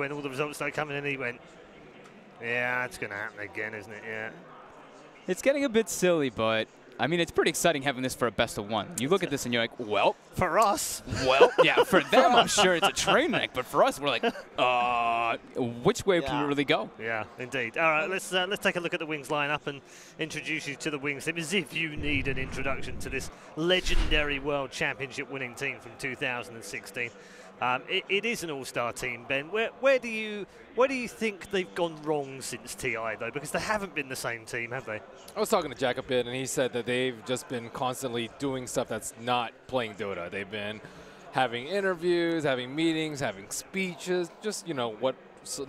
when all the results started coming in, he went, yeah, it's going to happen again, isn't it? Yeah. It's getting a bit silly, but I mean, it's pretty exciting having this for a best of one. You look at this and you're like, well, for us, well, yeah, for them, I'm sure it's a train wreck, but for us, we're like, which way can we really go? Yeah, indeed. All right, let's take a look at the Wings lineup and introduce you to the Wings team as if you need an introduction to this legendary World Championship winning team from 2016. It is an all-star team, Ben. Where do you think they've gone wrong since TI though? Because they haven't been the same team, have they? I was talking to Jack a bit, and he said that they've just been constantly doing stuff that's not playing Dota. They've been having interviews, having meetings, having speeches, just what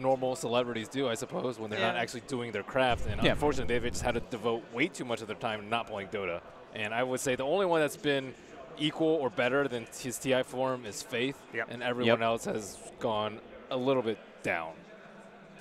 normal celebrities do, I suppose, when they're not actually doing their craft. And unfortunately, they've just had to devote way too much of their time not playing Dota. And I would say the only one that's been equal or better than his TI form is Faith, and everyone else has gone a little bit down.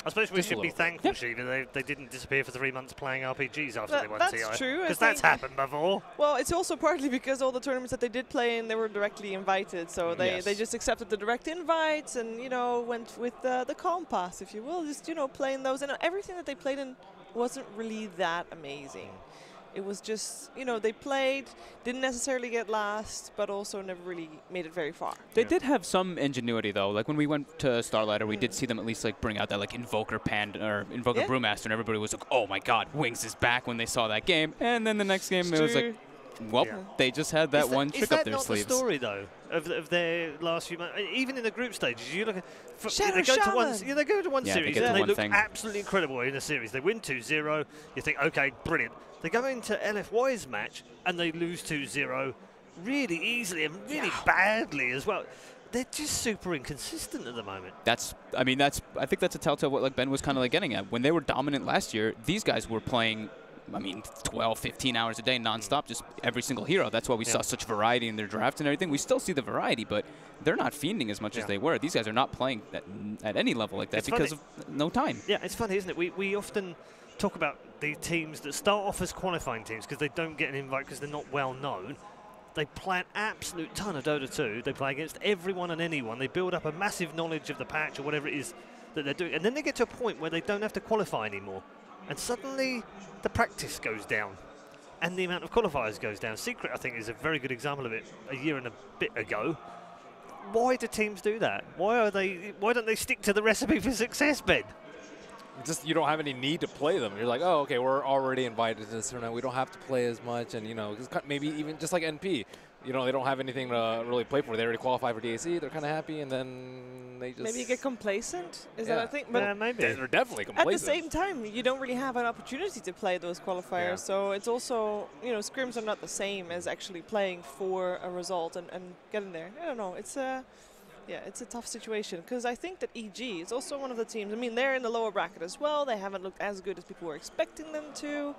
I suppose we should be thankful, Shiva, they didn't disappear for 3 months playing RPGs after they won TI. That's true. Because that's happened before. Well, it's also partly because all the tournaments that they did play in, they were directly invited. So they just accepted the direct invites and, went with the calm pass, if you will. Just, playing those. And everything that they played in wasn't really that amazing. It was just, they played, didn't necessarily get last, but also never really made it very far. They did have some ingenuity, though. Like, when we went to Starlighter, we did see them at least, bring out that, Invoker Invoker Brewmaster, and everybody was like, oh, my God, Wings is back when they saw that game. And then the next game, it was like, well, they just had that one trick up their sleeves. Is that not the story, though, of their last few months? Even in the group stages, you look at they go to one series, and they look absolutely incredible in a series. They win 2-0. You think, okay, brilliant. They go into LFY's match, and they lose 2-0 really easily and really badly as well. They're just super inconsistent at the moment. I think that's a telltale what Ben was kind of getting at. When they were dominant last year, these guys were playing 12, 15 hours a day nonstop, just every single hero. That's why we saw such variety in their draft and everything. We still see the variety, but they're not fiending as much as they were. These guys are not playing at any level like that because of no time. Yeah, it's funny, isn't it? We often talk about the teams that start off as qualifying teams because they don't get an invite because they're not well known. They play an absolute ton of Dota 2. They play against everyone and anyone. They build up a massive knowledge of the patch or whatever it is that they're doing. And then they get to a point where they don't have to qualify anymore. And suddenly the practice goes down and the amount of qualifiers goes down. Secret, I think, is a very good example of it a year and a bit ago. Why do teams do that? Why don't they stick to the recipe for success, Ben? Just you don't have any need to play them. You're like, oh, okay, we're already invited to this tournament. We don't have to play as much, and maybe even just like NP, they don't have anything to really play for. They already qualify for DAC. They're kind of happy, and then they just maybe get complacent. Is that a thing? But maybe they're definitely complacent. At the same time, you don't really have an opportunity to play those qualifiers. So it's also scrims are not the same as actually playing for a result and getting there. I don't know. It's a it's a tough situation because I think that EG is also one of the teams. They're in the lower bracket as well. They haven't looked as good as people were expecting them to.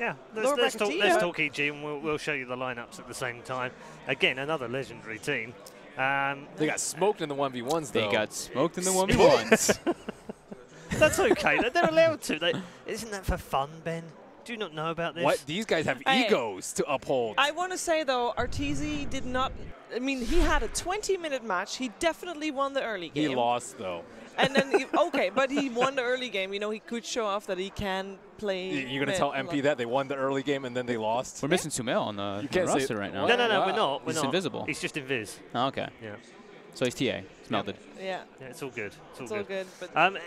Yeah, let's talk EG and we'll show you the lineups at the same time. Again, another legendary team. They got smoked in the 1v1s, though. They got smoked in the 1v1s. That's okay. They're allowed to. Isn't that for fun, Ben? Do you not know about this? What? These guys have egos to uphold. I want to say, though, Arteezy did not... he had a 20-minute match. He definitely won the early game. He lost, though. And then, but he won the early game. He could show off that he can play. You're going to tell MP that they won the early game and then they lost? We're missing Sumail on the roster right now. No, we're not. He's invisible. He's just invis. Oh, okay. Yeah. So he's TA. He's melted. Yeah. Yeah, it's all good. It's all good. But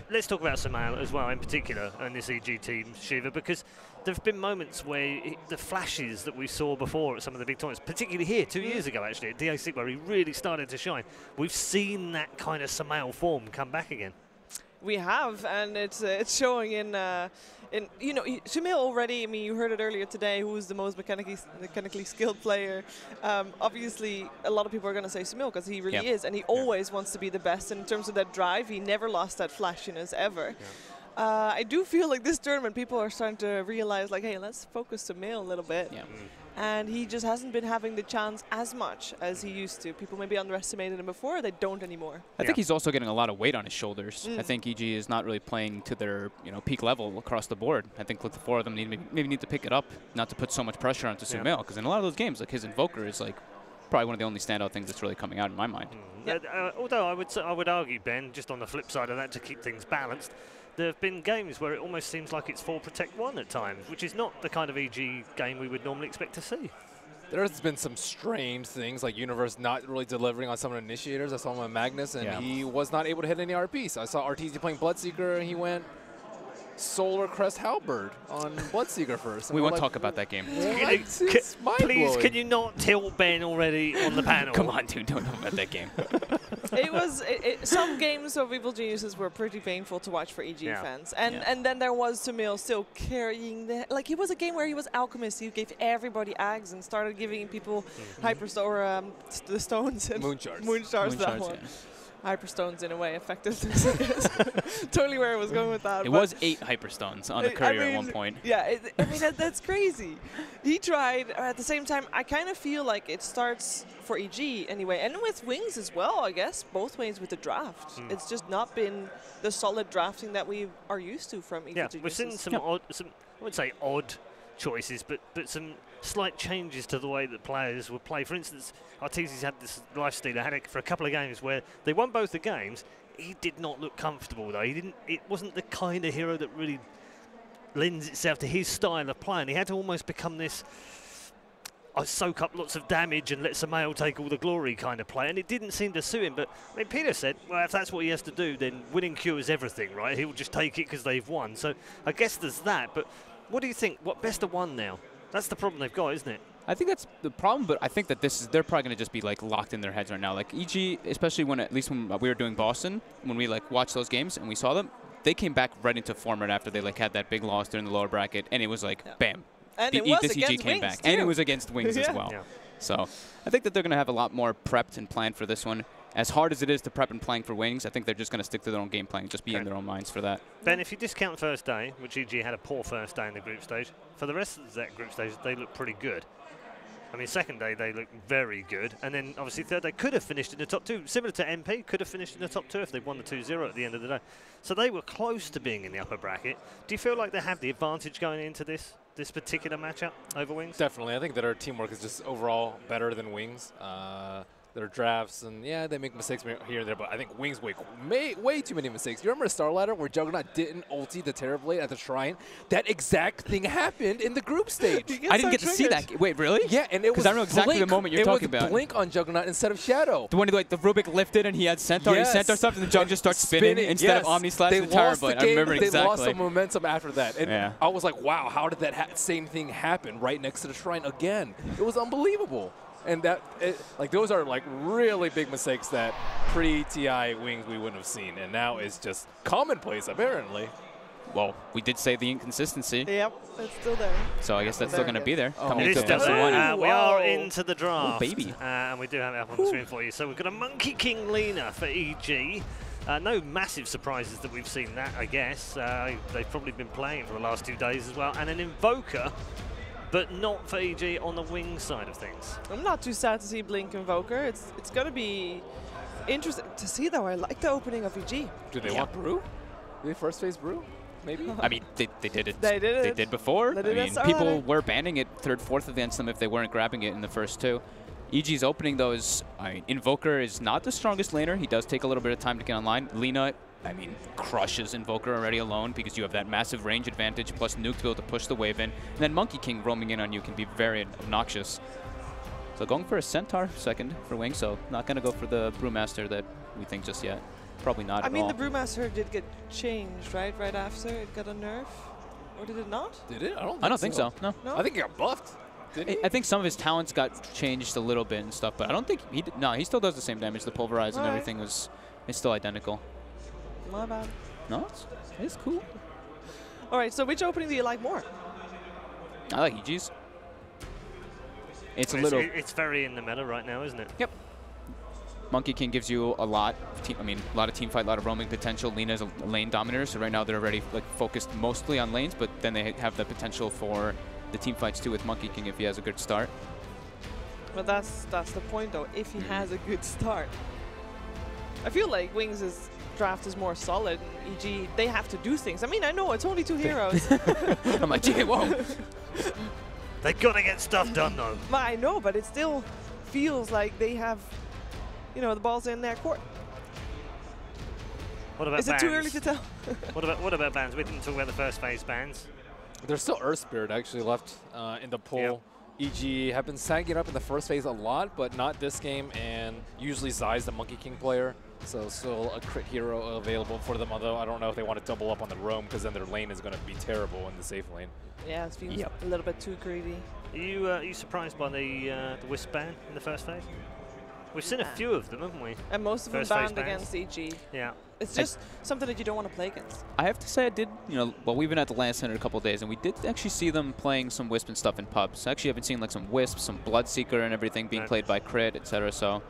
let's talk about Sumail as well, in particular, and this EG team, Shiva, because there have been moments where the flashes that we saw before at some of the big tournaments, particularly here 2 years ago, actually, at DAC, where he really started to shine, we've seen that kind of Sumail form come back again. We have, and it's showing in Sumail already. You heard it earlier today. Who is the most mechanically skilled player? Obviously, a lot of people are going to say Sumail because he really is, and he always wants to be the best. And in terms of that drive, he never lost that flashiness ever. Yeah. I do feel like this tournament, people are starting to realize, hey, let's focus Sumail a little bit. Yeah. And he just hasn't been having the chance as much as he used to. People maybe underestimated him before. They don't anymore. I think he's also getting a lot of weight on his shoulders. I think EG is not really playing to their peak level across the board. I think the four of them maybe need to pick it up, not to put so much pressure onto Sumail. Because in a lot of those games, his Invoker is probably one of the only standout things that's really coming out in my mind. Although I would argue, Ben, just on the flip side of that, to keep things balanced, there have been games where it almost seems like it's 4 Protect 1 at times, which is not the kind of EG game we would normally expect to see. There's been some strange things, like Universe not really delivering on some of the initiators. I saw him on Magnus, and he was not able to hit any RPs. I saw RTZ playing Bloodseeker, and he went Solar Crest Halberd on Bloodseeker first. We won't talk about that game. Please, can you not tilt Ben already on the panel? Come on, dude, don't talk about that game. It was some games of Evil Geniuses were pretty painful to watch for EG fans, and then there was Sumail still carrying the it was a game where he was Alchemist. He gave everybody Ags and started giving people the stones and Moonshards. That one. Yeah. Hyperstones in a way, effectively. Totally where I was going with that. It was 8 Hyperstones on the courier at one point. Yeah, that's crazy. He tried. At the same time, I kind of feel like it starts for EG anyway, and with Wings as well, I guess, both ways with the draft. It's just not been the solid drafting that we are used to from EG. Yeah, we've seen some odd, I wouldn't say odd choices, but some slight changes to the way that players would play. For instance, Arteezy's had this Lifestealer, had it for a couple of games where they won both the games. He did not look comfortable though. It wasn't the kind of hero that really lends itself to his style of playing. He had to almost become this I soak up lots of damage and let Sumail take all the glory kind of play, and it didn't seem to suit him. But I mean, Peter said, well, if that's what he has to do, then winning cures everything, right? He'll just take it because they've won. So I guess there's that. But what do you think? What best of 1 now? That's the problem they've got, isn't it? I think that's the problem, but I think that they're probably going to just be like locked in their heads right now. Like EG, especially when at least when we were doing Boston, when we like watched those games and we saw them, they came back right into form right after they like had that big loss during the lower bracket, and it was like bam. And this EG came back, and it was against Wings as well. Yeah. So I think that they're going to have a lot more prepped and planned for this one. As hard as it is to prep and playing for Wings, I think they're just going to stick to their own game plan, just be in their own minds for that. Ben, if you discount first day, which EG had a poor first day in the group stage, for the rest of that group stage, they look pretty good. I mean, second day, they look very good. And then, obviously, third day could have finished in the top 2. Similar to MP, could have finished in the top 2 if they won the 2-0 at the end of the day. So they were close to being in the upper bracket. Do you feel like they have the advantage going into this particular matchup over Wings? Definitely. I think that our teamwork is just overall better than Wings. Their drafts, and yeah, they make mistakes here and there, but I think Wings made way too many mistakes. You remember Star Ladder where Juggernaut didn't ulti the Terrorblade at the Shrine? That exact thing happened in the group stage. I didn't get to see that. Wait, really? Yeah, and it was I don't know exactly the moment you're talking about. It was Blink on Juggernaut instead of Shadow. The one like the Rubik lifted and he had Centaur. He Centaur stuff, and the Jug just starts spinning instead of Omni Slash the Terrorblade. I remember exactly. They lost some momentum after that, and I was like, wow, how did that same thing happen right next to the Shrine again? It was unbelievable. And those are like really big mistakes that pre-TI Wings we wouldn't have seen, and now it's just commonplace apparently. Well, we did say the inconsistency. Yep, it's still there. So I guess that's still going to be there. It is still there. We are into the draft. Oh, baby. And we do have it up on the screen for you. So we've got a Monkey King Lina for EG. No massive surprises that we've seen that, I guess. They've probably been playing for the last 2 days as well. And an Invoker, but not for EG on the Wing side of things. I'm not too sad to see Blink Invoker. It's going to be interesting to see, though. I like the opening of EG. Do they want Brew? Do they first phase Brew? Maybe? I mean, they did it. They did it. They did before. They did people were banning it 3rd, 4th against them if they weren't grabbing it in the first 2. EG's opening, though, is, I mean, Invoker is not the strongest laner. He does take a little bit of time to get online. Lina, I mean, crushes Invoker already alone because you have that massive range advantage plus nuke to be able to push the wave in. And then Monkey King roaming in on you can be very obnoxious. So going for a Centaur second for Wing, so not going to go for the Brewmaster that we think just yet. Probably not I mean, the Brewmaster did get changed, right? Right after it got a nerf? Or did it not? Did it? I don't think so. No. I think he got buffed. I think some of his talents got changed a little bit and stuff, but I don't think he did. No, he still does the same damage. The pulverize and everything is still identical. My bad. No, it's cool. All right, so which opening do you like more? I like EG's. It's very in the meta right now, isn't it? Yep. Monkey King gives you a lot. A lot of team fight, a lot of roaming potential. Lina's a lane dominator, so right now they're already focused mostly on lanes, but then they have the potential for the team fights too with Monkey King if he has a good start. But that's the point, though. If he has a good start, I feel like Wings' draft is more solid. EG, they have to do things. I mean, I know it's only 2 heroes. I'm like, gee, whoa. They gotta get stuff done, though. I know, but it's still feels like they have, you know, the balls in their court. What about Is it too early to tell? what about bans? We didn't talk about the first phase bans. There's still Earth Spirit actually left in the pool. EG have been sagging up in the first phase a lot, but not this game, and usually Zai's the Monkey King player, so still a crit hero available for them, although I don't know if they want to double up on the roam, because then their lane is going to be terrible in the safe lane. Yeah, it feels a little bit too greedy. Are you surprised by the Wisp ban in the first phase? We've seen a few of them, haven't we? And most of them banned against EG. Yeah. It's just something that you don't want to play against. I have to say I did, you know, well, we've been at the LAN Center a couple of days, and we did actually see them playing some Wisp and stuff in pubs. Actually, I've been seeing like some Wisp, some Bloodseeker and everything being played by Crit, etc. So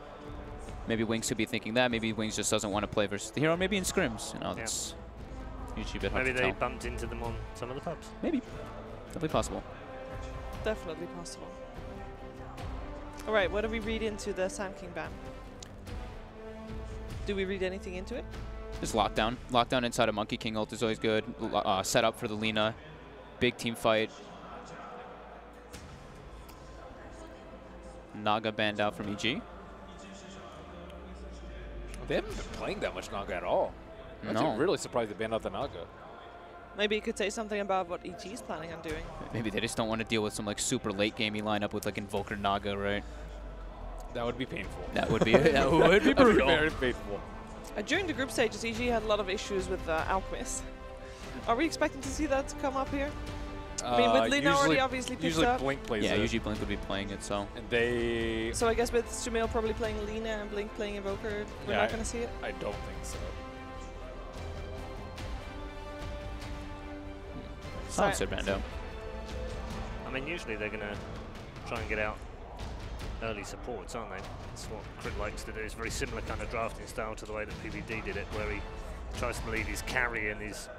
maybe Wings could be thinking that. Maybe Wings just doesn't want to play versus the hero. Maybe in scrims, you know, that's usually a bit hard to tell. Maybe they bumped into them on some of the pubs. Maybe. Definitely possible. Definitely possible. All right, what do we read into the Sand King ban? Do we read anything into it? Just lockdown. Lockdown inside of Monkey King ult is always good. Set up for the Lina. Big team fight. Naga banned out from EG. They haven't been playing that much Naga at all. I'm No. actually really surprised they banned out the Naga. Maybe you could say something about what EG is planning on doing. Maybe they just don't want to deal with some like super late gamey lineup with like Invoker Naga, right? That would be painful. That would be that would be brutal. Very painful. During the group stages, EG had a lot of issues with Alchemist. Are we expecting to see that come up here? I mean, with Lina already obviously picked usually up. Blink plays Yeah, it. usually Blink would be playing it, so. And they... So I guess with Sumail probably playing Lina and Blink playing Invoker, we're not going to see it? I don't think so. Silencer banned out. I mean, usually they're going to try and get out early supports, aren't they? That's what Crit likes to do. It's a very similar kind of drafting style to the way that PBD did it, where he tries to lead his carry and his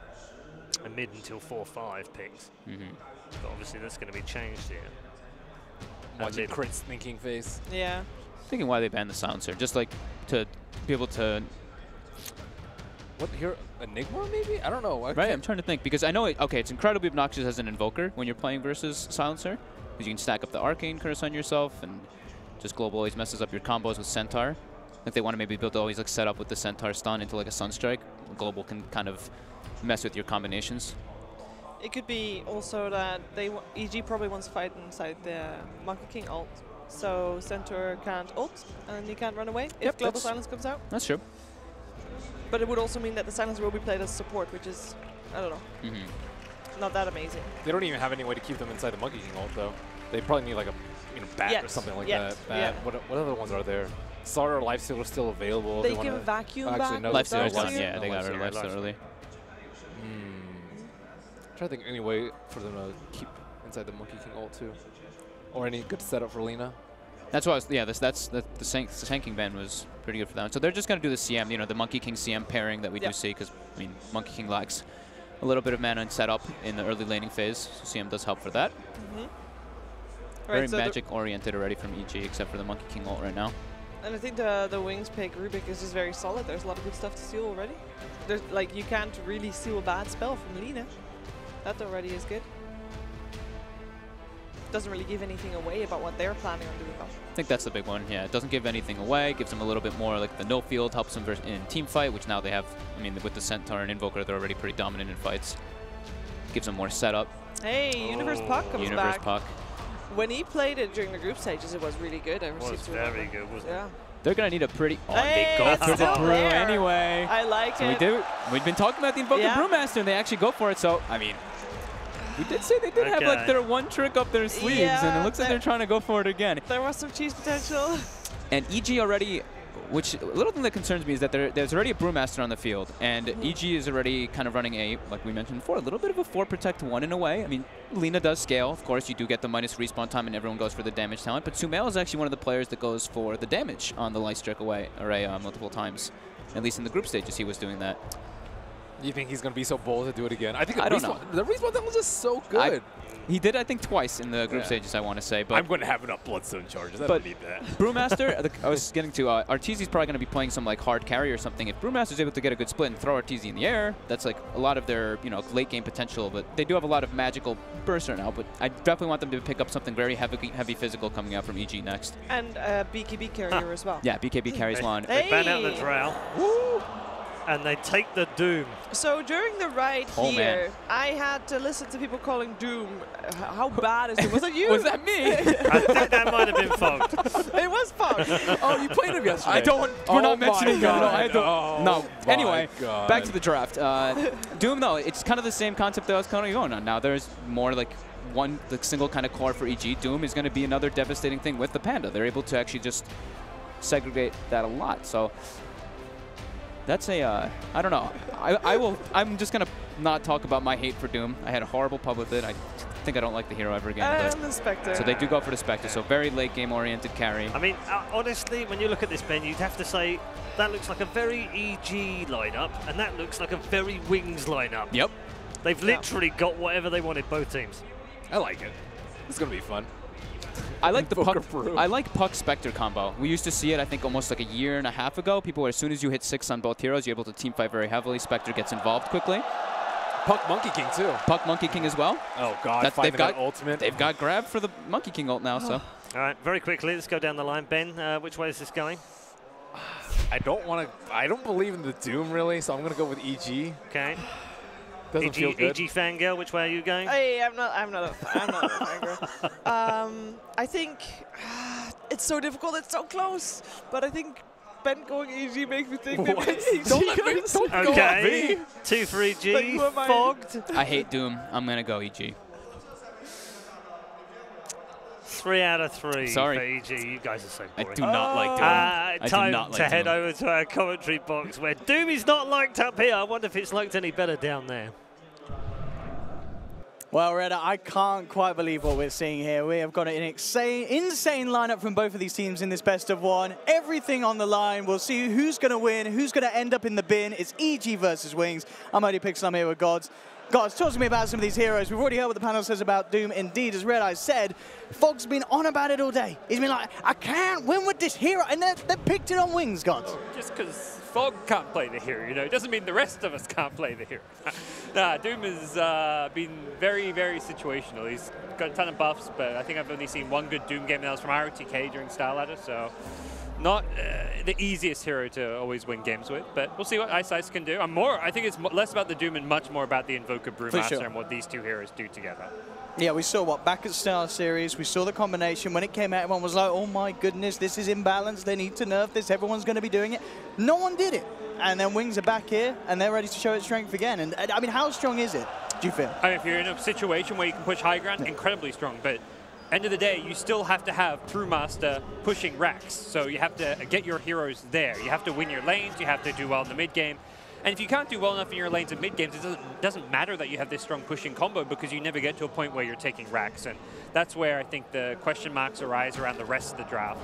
mid until 4-5 picks. But obviously that's going to be changed here. Watching Crit's thinking face. Yeah. Thinking why they banned the Silencer, just like to be able to... What, here, Enigma maybe? I don't know. Right, I'm trying to think, because I know, it's incredibly obnoxious as an Invoker when you're playing versus Silencer, because you can stack up the Arcane Curse on yourself, and just Global always messes up your combos with Centaur. If they want to maybe build always like set up with the Centaur stun into like a Sunstrike, Global can kind of mess with your combinations. It could be also that EG probably wants to fight inside the Monkey King ult, so Centaur can't ult and he can't run away if Global Silence comes out. That's true. But it would also mean that the Silencer will be played as support, which is, I don't know, not that amazing. They don't even have any way to keep them inside the Monkey King ult, though. They probably need like a bat or something like that. Bat. What other ones are there? Starter Lifesteal is still available. They can vacuum back. No, Lifesteal's done, Lifesteal? yeah, they got rid of Lifesteal early. I'm trying to think any way for them to keep inside the Monkey King ult too. Or any good setup for Lina. That's why the Sanking ban was pretty good for them. So they're just going to do the CM, you know, the Monkey King CM pairing that we do see, because, I mean, Monkey King lacks a little bit of mana and setup in the early laning phase, so CM does help for that. Very magic-oriented already from EG, except for the Monkey King ult right now. And I think the Wings pick Rubik is just very solid. There's a lot of good stuff to steal already. There's, like, you can't really steal a bad spell from Lina. That already is good. Doesn't really give anything away about what they're planning on doing though. I think that's the big one, yeah. It doesn't give anything away, gives them a little bit more like the no field, helps them in team fight, which now they have, I mean, with the Centaur and Invoker, they're already pretty dominant in fights. Gives them more setup. Hey, Universe Puck comes Universe back. Puck. When he played it during the group stages, it was really good. It was very good, wasn't it? They're going to need a pretty... Oh, hey, they go for the brew anyway. I like it. We've been talking about the Invoker Brewmaster, and they actually go for it, so, I mean... We did say they did have like their one trick up their sleeves, and it looks like they're trying to go for it again. There was some cheese potential. And EG already, which a little thing that concerns me is that there's already a Brewmaster on the field, and EG is already kind of running a, like we mentioned before, a little bit of a 4 protect 1 in a way. I mean, Lina does scale. Of course, you do get the minus respawn time, and everyone goes for the damage talent. But Sumail is actually one of the players that goes for the damage on the Light Strike array multiple times. At least in the group stages, he was doing that. You think he's going to be so bold to do it again? I think I don't know. The Respawn thing was just so good. He did, I think, twice in the group stages, I want to say. But I'm going to have enough Bloodstone charges. I don't need that. Brewmaster, I was getting to, Arteezy's probably going to be playing some like hard carry or something. If Brewmaster's able to get a good split and throw Arteezy in the air, that's like a lot of their late game potential. But they do have a lot of magical bursts right now. But I definitely want them to pick up something very heavy physical coming out from EG next. And BKB carrier as well. Yeah, BKB carries one. They ban out the Drow. Woo! And they take the Doom. So during the ride here, I had to listen to people calling Doom. How bad is it? Was it you? Was that me? I think that might have been fogged. It was fogged. Oh, you played him yesterday. I don't. We're not mentioning him. God. No. Anyway, God. back to the draft. Doom, though, it's kind of the same concept that I was kind of going on. Now there's more like one single kind of core for EG. Doom is going to be another devastating thing with the Panda. They're able to actually just segregate that a lot. So. That's I don't know. I'm just going to not talk about my hate for Doom. I had a horrible pub with it. I think I don't like the hero ever again. And the Spectre. So they do go for the Spectre. So very late game oriented carry. I mean, honestly, when you look at this, Ben, you'd have to say that looks like a very EG lineup, and that looks like a very Wings lineup. Yep. They've literally got whatever they wanted, both teams. I like it. It's going to be fun. I like the Invoker Puck. Brew. I like Puck Spectre combo. We used to see it, I think, almost like a year and a half ago. People, as soon as you hit 6 on both heroes, you're able to team fight very heavily. Spectre gets involved quickly. Puck Monkey King, too. Puck Monkey King as well. Oh, God. They've got ultimate. They've got grab for the Monkey King ult now, so. All right, very quickly, let's go down the line. Ben, which way is this going? I don't believe in the Doom, really, so I'm going to go with EG. Okay. Doesn't feel good. EG fangirl, which way are you going? Hey, I'm not a fangirl. I think it's so difficult. It's so close. But I think Ben going EG makes me think maybe EG. Don't okay. 2 for EG. Fogged. I hate Doom. I'm going to go EG. 3 out of 3 Sorry. for EG. You guys are so boring. I do not like Doom. Time to head over to our commentary box where Doom is not liked up here. I wonder if it's liked any better down there. Well, Reda, I can't quite believe what we're seeing here. We have got an insane lineup from both of these teams in this best of one. Everything on the line. We'll see who's going to win, who's going to end up in the bin. It's EG versus Wings. I'm Only Pixel. I'm here with Gods. Gods, talk to me about some of these heroes. We've already heard what the panel says about Doom. Indeed, as Red Eye said, Fogg's been on about it all day. He's been like, I can't win with this hero. And they picked it on Wings, Gods. Just because Fog can't play the hero, it doesn't mean the rest of us can't play the hero. Nah, Doom has been very, very situational. He's got a ton of buffs, but I think I've only seen one good Doom game, and that was from ROTK during Star Ladder, so not the easiest hero to always win games with, but we'll see what Ice Ice can do. I think it's less about the Doom and much more about the Invoker Brewmaster and what these two heroes do together. Yeah, we saw back at Star Series, we saw the combination. When it came out, everyone was like, oh my goodness, this is imbalanced. They need to nerf this. Everyone's going to be doing it. No one did it. And then Wings are back here, and they're ready to show its strength again. And I mean, how strong is it, do you feel? I mean, if you're in a situation where you can push high ground, incredibly strong, but end of the day, you still have to have Brewmaster pushing racks. So you have to get your heroes there. You have to win your lanes. You have to do well in the mid game. And if you can't do well enough in your lanes and mid games, it doesn't matter that you have this strong pushing combo because you never get to a point where you're taking racks. And that's where I think the question marks arise around the rest of the draft.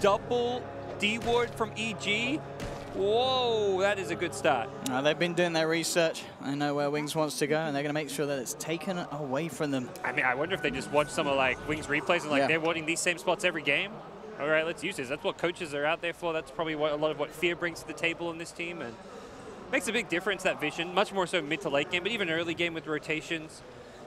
Double D-ward from EG. Whoa, that is a good start. They've been doing their research. They know where Wings wants to go, and they're going to make sure that it's taken away from them. I mean, I wonder if they just watch some of Wings replays and they're wanting these same spots every game. All right, let's use this. That's what coaches are out there for. That's probably what a lot of what Fear brings to the table in this team, and makes a big difference, that vision. Much more so mid to late game, but even early game with rotations.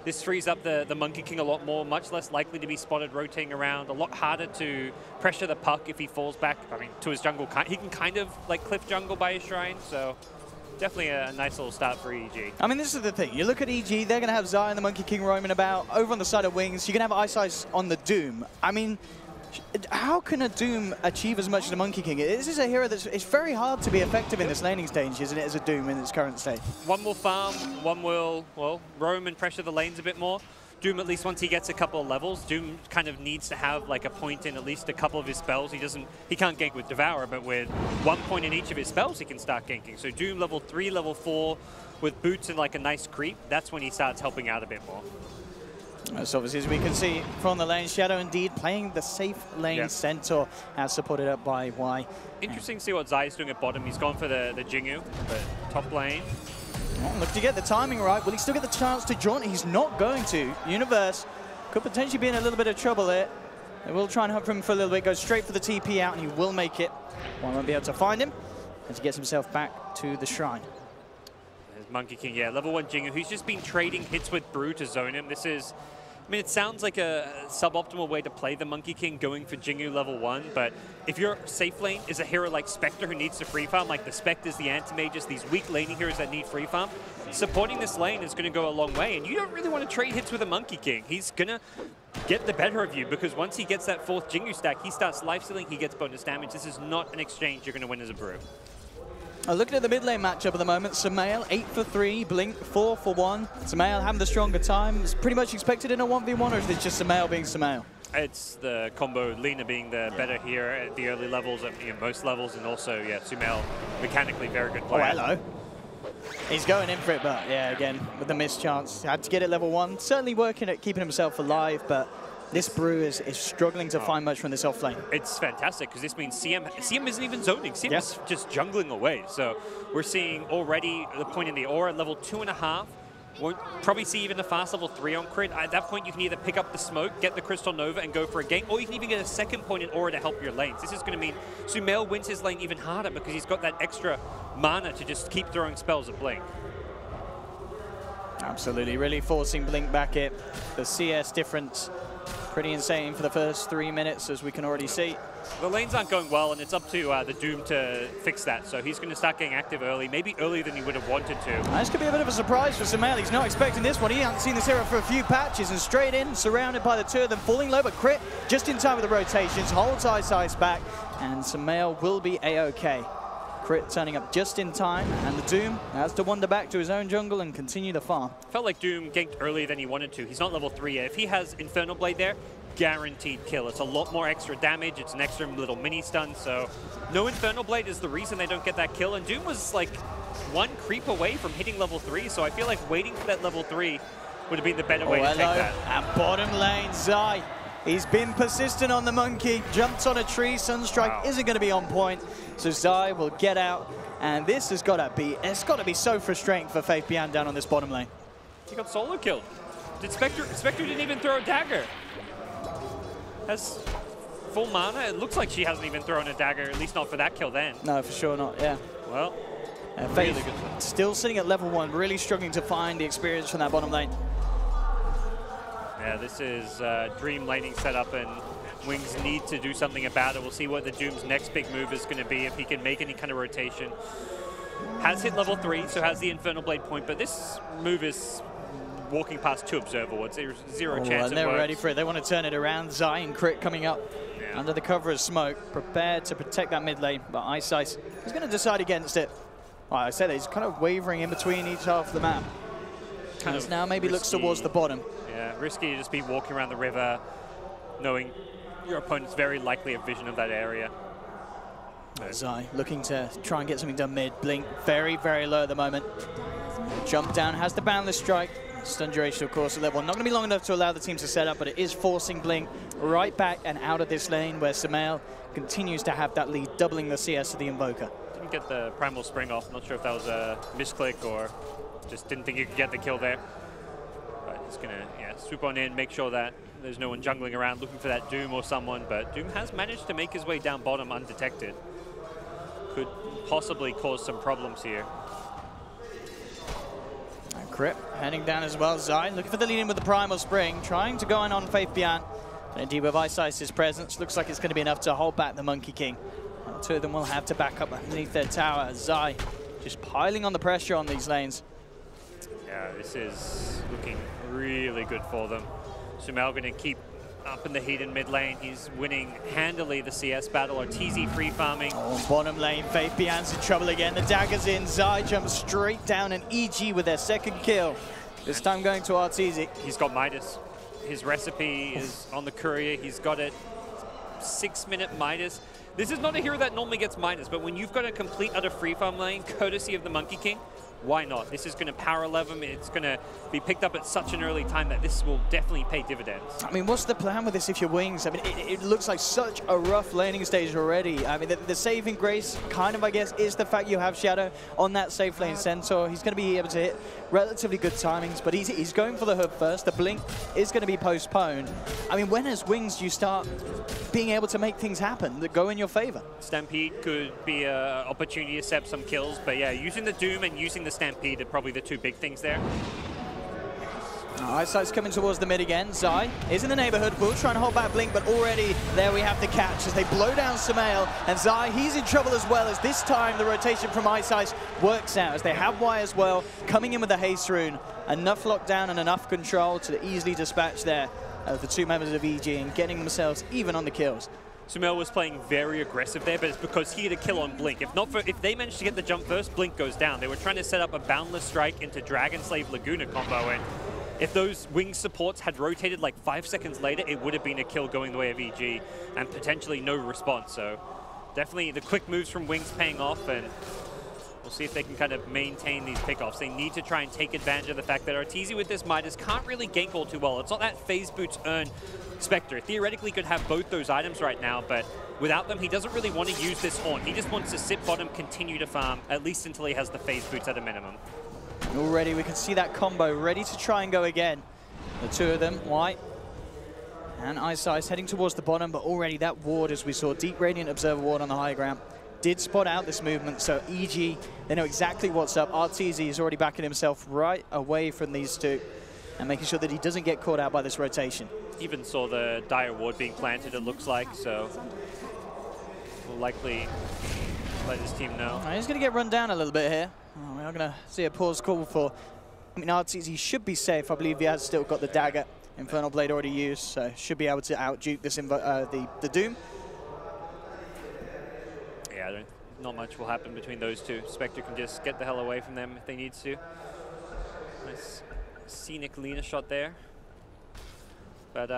This frees up the Monkey King a lot more, much less likely to be spotted rotating around, a lot harder to pressure the puck if he falls back, to his jungle. He can kind of cliff jungle by his shrine, so definitely a nice little start for EG. I mean, this is the thing. You look at EG, they're going to have Zion, the Monkey King, roaming about. Over on the side of Wings, you're going to have Ice Ice on the Doom. I mean, how can a Doom achieve as much as a Monkey King? This is a hero it's very hard to be effective in this laning stage, isn't it, as a Doom in its current state? One will farm, one will, roam and pressure the lanes a bit more. Doom, at least once he gets a couple of levels, Doom kind of needs to have a point in at least a couple of his spells. He can't gank with Devour, but with 1 point in each of his spells, he can start ganking. So Doom level 3, level 4, with boots and a nice creep, that's when he starts helping out a bit more. So obviously, as we can see from the lane, Shadow indeed playing the safe lane Centaur, as supported up by Y. Interesting to see what Zai's doing at bottom. He's gone for the Jingu, but top lane. Well, look to get the timing right. Will he still get the chance to jaunt? He's not going to. Universe could potentially be in a little bit of trouble here. They will try and hunt for him for a little bit, go straight for the TP out, and he will make it. One won't be able to find him as he gets himself back to the shrine. There's Monkey King, yeah, level 1 Jingu, who's just been trading hits with Brew to zone him. This is, I mean, it sounds like a suboptimal way to play the Monkey King, going for Jingu level 1, but if your safe lane is a hero like Spectre who needs to free farm, like the Spectres, the Anti-Mages, these weak laning heroes that need free farm, supporting this lane is going to go a long way, and you don't really want to trade hits with a Monkey King. He's going to get the better of you, because once he gets that 4th Jingu stack, he starts lifestealing, he gets bonus damage. This is not an exchange you're going to win as a Brew. Looking at the mid lane matchup at the moment, Sumail 8 for 3, Blink 4 for 1. Sumail having the stronger time. Is pretty much expected in a 1v1, or is it just Sumail being Sumail? It's the combo, Lina being the better here at the early levels, at most levels, and also, yeah, Sumail mechanically very good player. Oh, hello. He's going in for it, but yeah, again, with the missed chance. Had to get it level 1. Certainly working at keeping himself alive, but this Brew is struggling to find much from this off lane. It's fantastic, because this means CM isn't even zoning. CM is just jungling away. So we're seeing already the point in the aura at level 2.5. Won't probably see even a fast level 3 on crit. At that point, you can either pick up the smoke, get the Crystal Nova, and go for a gank, or you can even get a second point in aura to help your lanes. This is going to mean Sumail wins his lane even harder, because he's got that extra mana to just keep throwing spells at Blink. Absolutely, really forcing Blink back it. The CS difference pretty insane for the first 3 minutes, as we can already see. The lanes aren't going well, and it's up to the Doom to fix that. So he's going to start getting active early, maybe earlier than he would have wanted to. This could be a bit of a surprise for Sumail. He's not expecting this one. He hasn't seen this hero for a few patches, and straight in, surrounded by the two of them, falling low, but crit just in time with the rotations, holds Ice back, and Sumail will be A-OK. Crit turning up just in time, and the Doom has to wander back to his own jungle and continue the farm. Felt like Doom ganked earlier than he wanted to. He's not level 3 yet. If he has Infernal Blade there, guaranteed kill. It's a lot more extra damage. It's an extra little mini stun. So no Infernal Blade is the reason they don't get that kill. And Doom was like 1 creep away from hitting level 3. So I feel like waiting for that level 3 would have been the better way to take that. And bottom lane, Zai. He's been persistent on the Monkey. Jumps on a tree. Sunstrike isn't going to be on point. So Zai will get out. And this has got to be, it's got to be so frustrating for Faith Bian down on this bottom lane. He got solo killed. Did Spectre didn't even throw a dagger. Has full mana. It looks like she hasn't even thrown a dagger, at least not for that kill then. No, for sure not, yeah. Well, Faith really good. Still sitting at level 1, really struggling to find the experience from that bottom lane. Yeah, this is dream laning setup, and Wings need to do something about it. We'll see what the Doom's next big move is going to be, if he can make any kind of rotation. Has hit level 3, so has the Infernal Blade point, but this move is walking past 2 Observer Wards. There's zero chance and they're ready for it. They want to turn it around. Zai and Crit coming up under the cover of smoke, prepared to protect that mid lane, but Ice is going to decide against it. Well, I said he's kind of wavering in between each half of the map. Kind of now maybe risky. Looks towards the bottom. Yeah, risky to just be walking around the river, knowing your opponent's very likely a vision of that area. Zai looking to try and get something done mid. Blink very, very low at the moment. Jump down, has the boundless strike. Stun duration, of course, at level 1. Not going to be long enough to allow the team to set up, but it is forcing Blink right back and out of this lane, where Sumail continues to have that lead, doubling the CS of the Invoker. Didn't get the Primal Spring off. Not sure if that was a misclick or just didn't think he could get the kill there. But he's going to swoop on in, make sure that there's no one jungling around looking for that Doom or someone. But Doom has managed to make his way down bottom undetected. Could possibly cause some problems here. Crit heading down as well. Zai looking for the lead in with the Primal Spring, trying to go in on Faith Bian. And indeed with Ice's presence, looks like it's going to be enough to hold back the Monkey King. And the two of them will have to back up underneath their tower. Zai just piling on the pressure on these lanes. Yeah, this is looking really good for them. Sumail going to keep up in the heat in mid lane. He's winning handily the CS battle. Arteezy free farming. Oh, bottom lane, Faith Bian's in trouble again. The dagger's in. Zai jumps straight down, and EG with their second kill. This time going to Arteezy. He's got Midas. His recipe is on the courier. He's got it. 6-minute Midas. This is not a hero that normally gets Midas, but when you've got a complete utter free farm lane, courtesy of the Monkey King, why not? This is going to power 11. It's going to be picked up at such an early time that this will definitely pay dividends. I mean, what's the plan with this if you're Wings? I mean, it looks like such a rough laning stage already. I mean, the saving grace, kind of, I guess, is the fact you have Shadow on that safe lane Centaur. He's going to be able to hit relatively good timings, but he's going for the hook first. The blink is going to be postponed. I mean, when as Wings do you start being able to make things happen that go in your favor? Stampede could be an opportunity to set some kills, but yeah, using the Doom and using the Stampede are probably the two big things there. Eyesight's coming towards the mid again. Zai is in the neighborhood. Will trying to hold back Blink, but already there we have the catch as they blow down Sumail. And Zai, he's in trouble as well, as this time the rotation from Eyesight works out as they have Y as well, coming in with the haste rune. Enough lockdown and enough control to easily dispatch there the two members of EG and getting themselves even on the kills. Sumail was playing very aggressive there, but it's because he had a kill on Blink. If they managed to get the jump first, Blink goes down. They were trying to set up a Boundless Strike into Dragon Slave Laguna combo, and if those Wing supports had rotated like 5 seconds later, it would have been a kill going the way of EG and potentially no response. So definitely the quick moves from Wings paying off, and we'll see if they can kind of maintain these pickoffs. They need to try and take advantage of the fact that Arteezy with this Midas can't really gank all too well. It's not that phase boots earn Spectre. Theoretically could have both those items right now, but without them, he doesn't really want to use this Horn. He just wants to sit bottom, continue to farm, at least until he has the phase boots at a minimum. Already we can see that combo ready to try and go again. The two of them, White and Eyesight, heading towards the bottom, but already that ward, as we saw, Deep Radiant Observer ward on the high ground, did spot out this movement, so EG, they know exactly what's up. Arteezy is already backing himself right away from these two and making sure that he doesn't get caught out by this rotation. Even saw the Dire ward being planted, it looks like, so we'll likely let his team know. He's going to get run down a little bit here. We are going to see a pause call for, I mean, Arteezy should be safe. I believe he has still got the dagger. Infernal Blade already used, so should be able to out-duke this the Doom. Yeah, not much will happen between those two. Spectre can just get the hell away from them if they need to. Nice scenic Lina shot there. But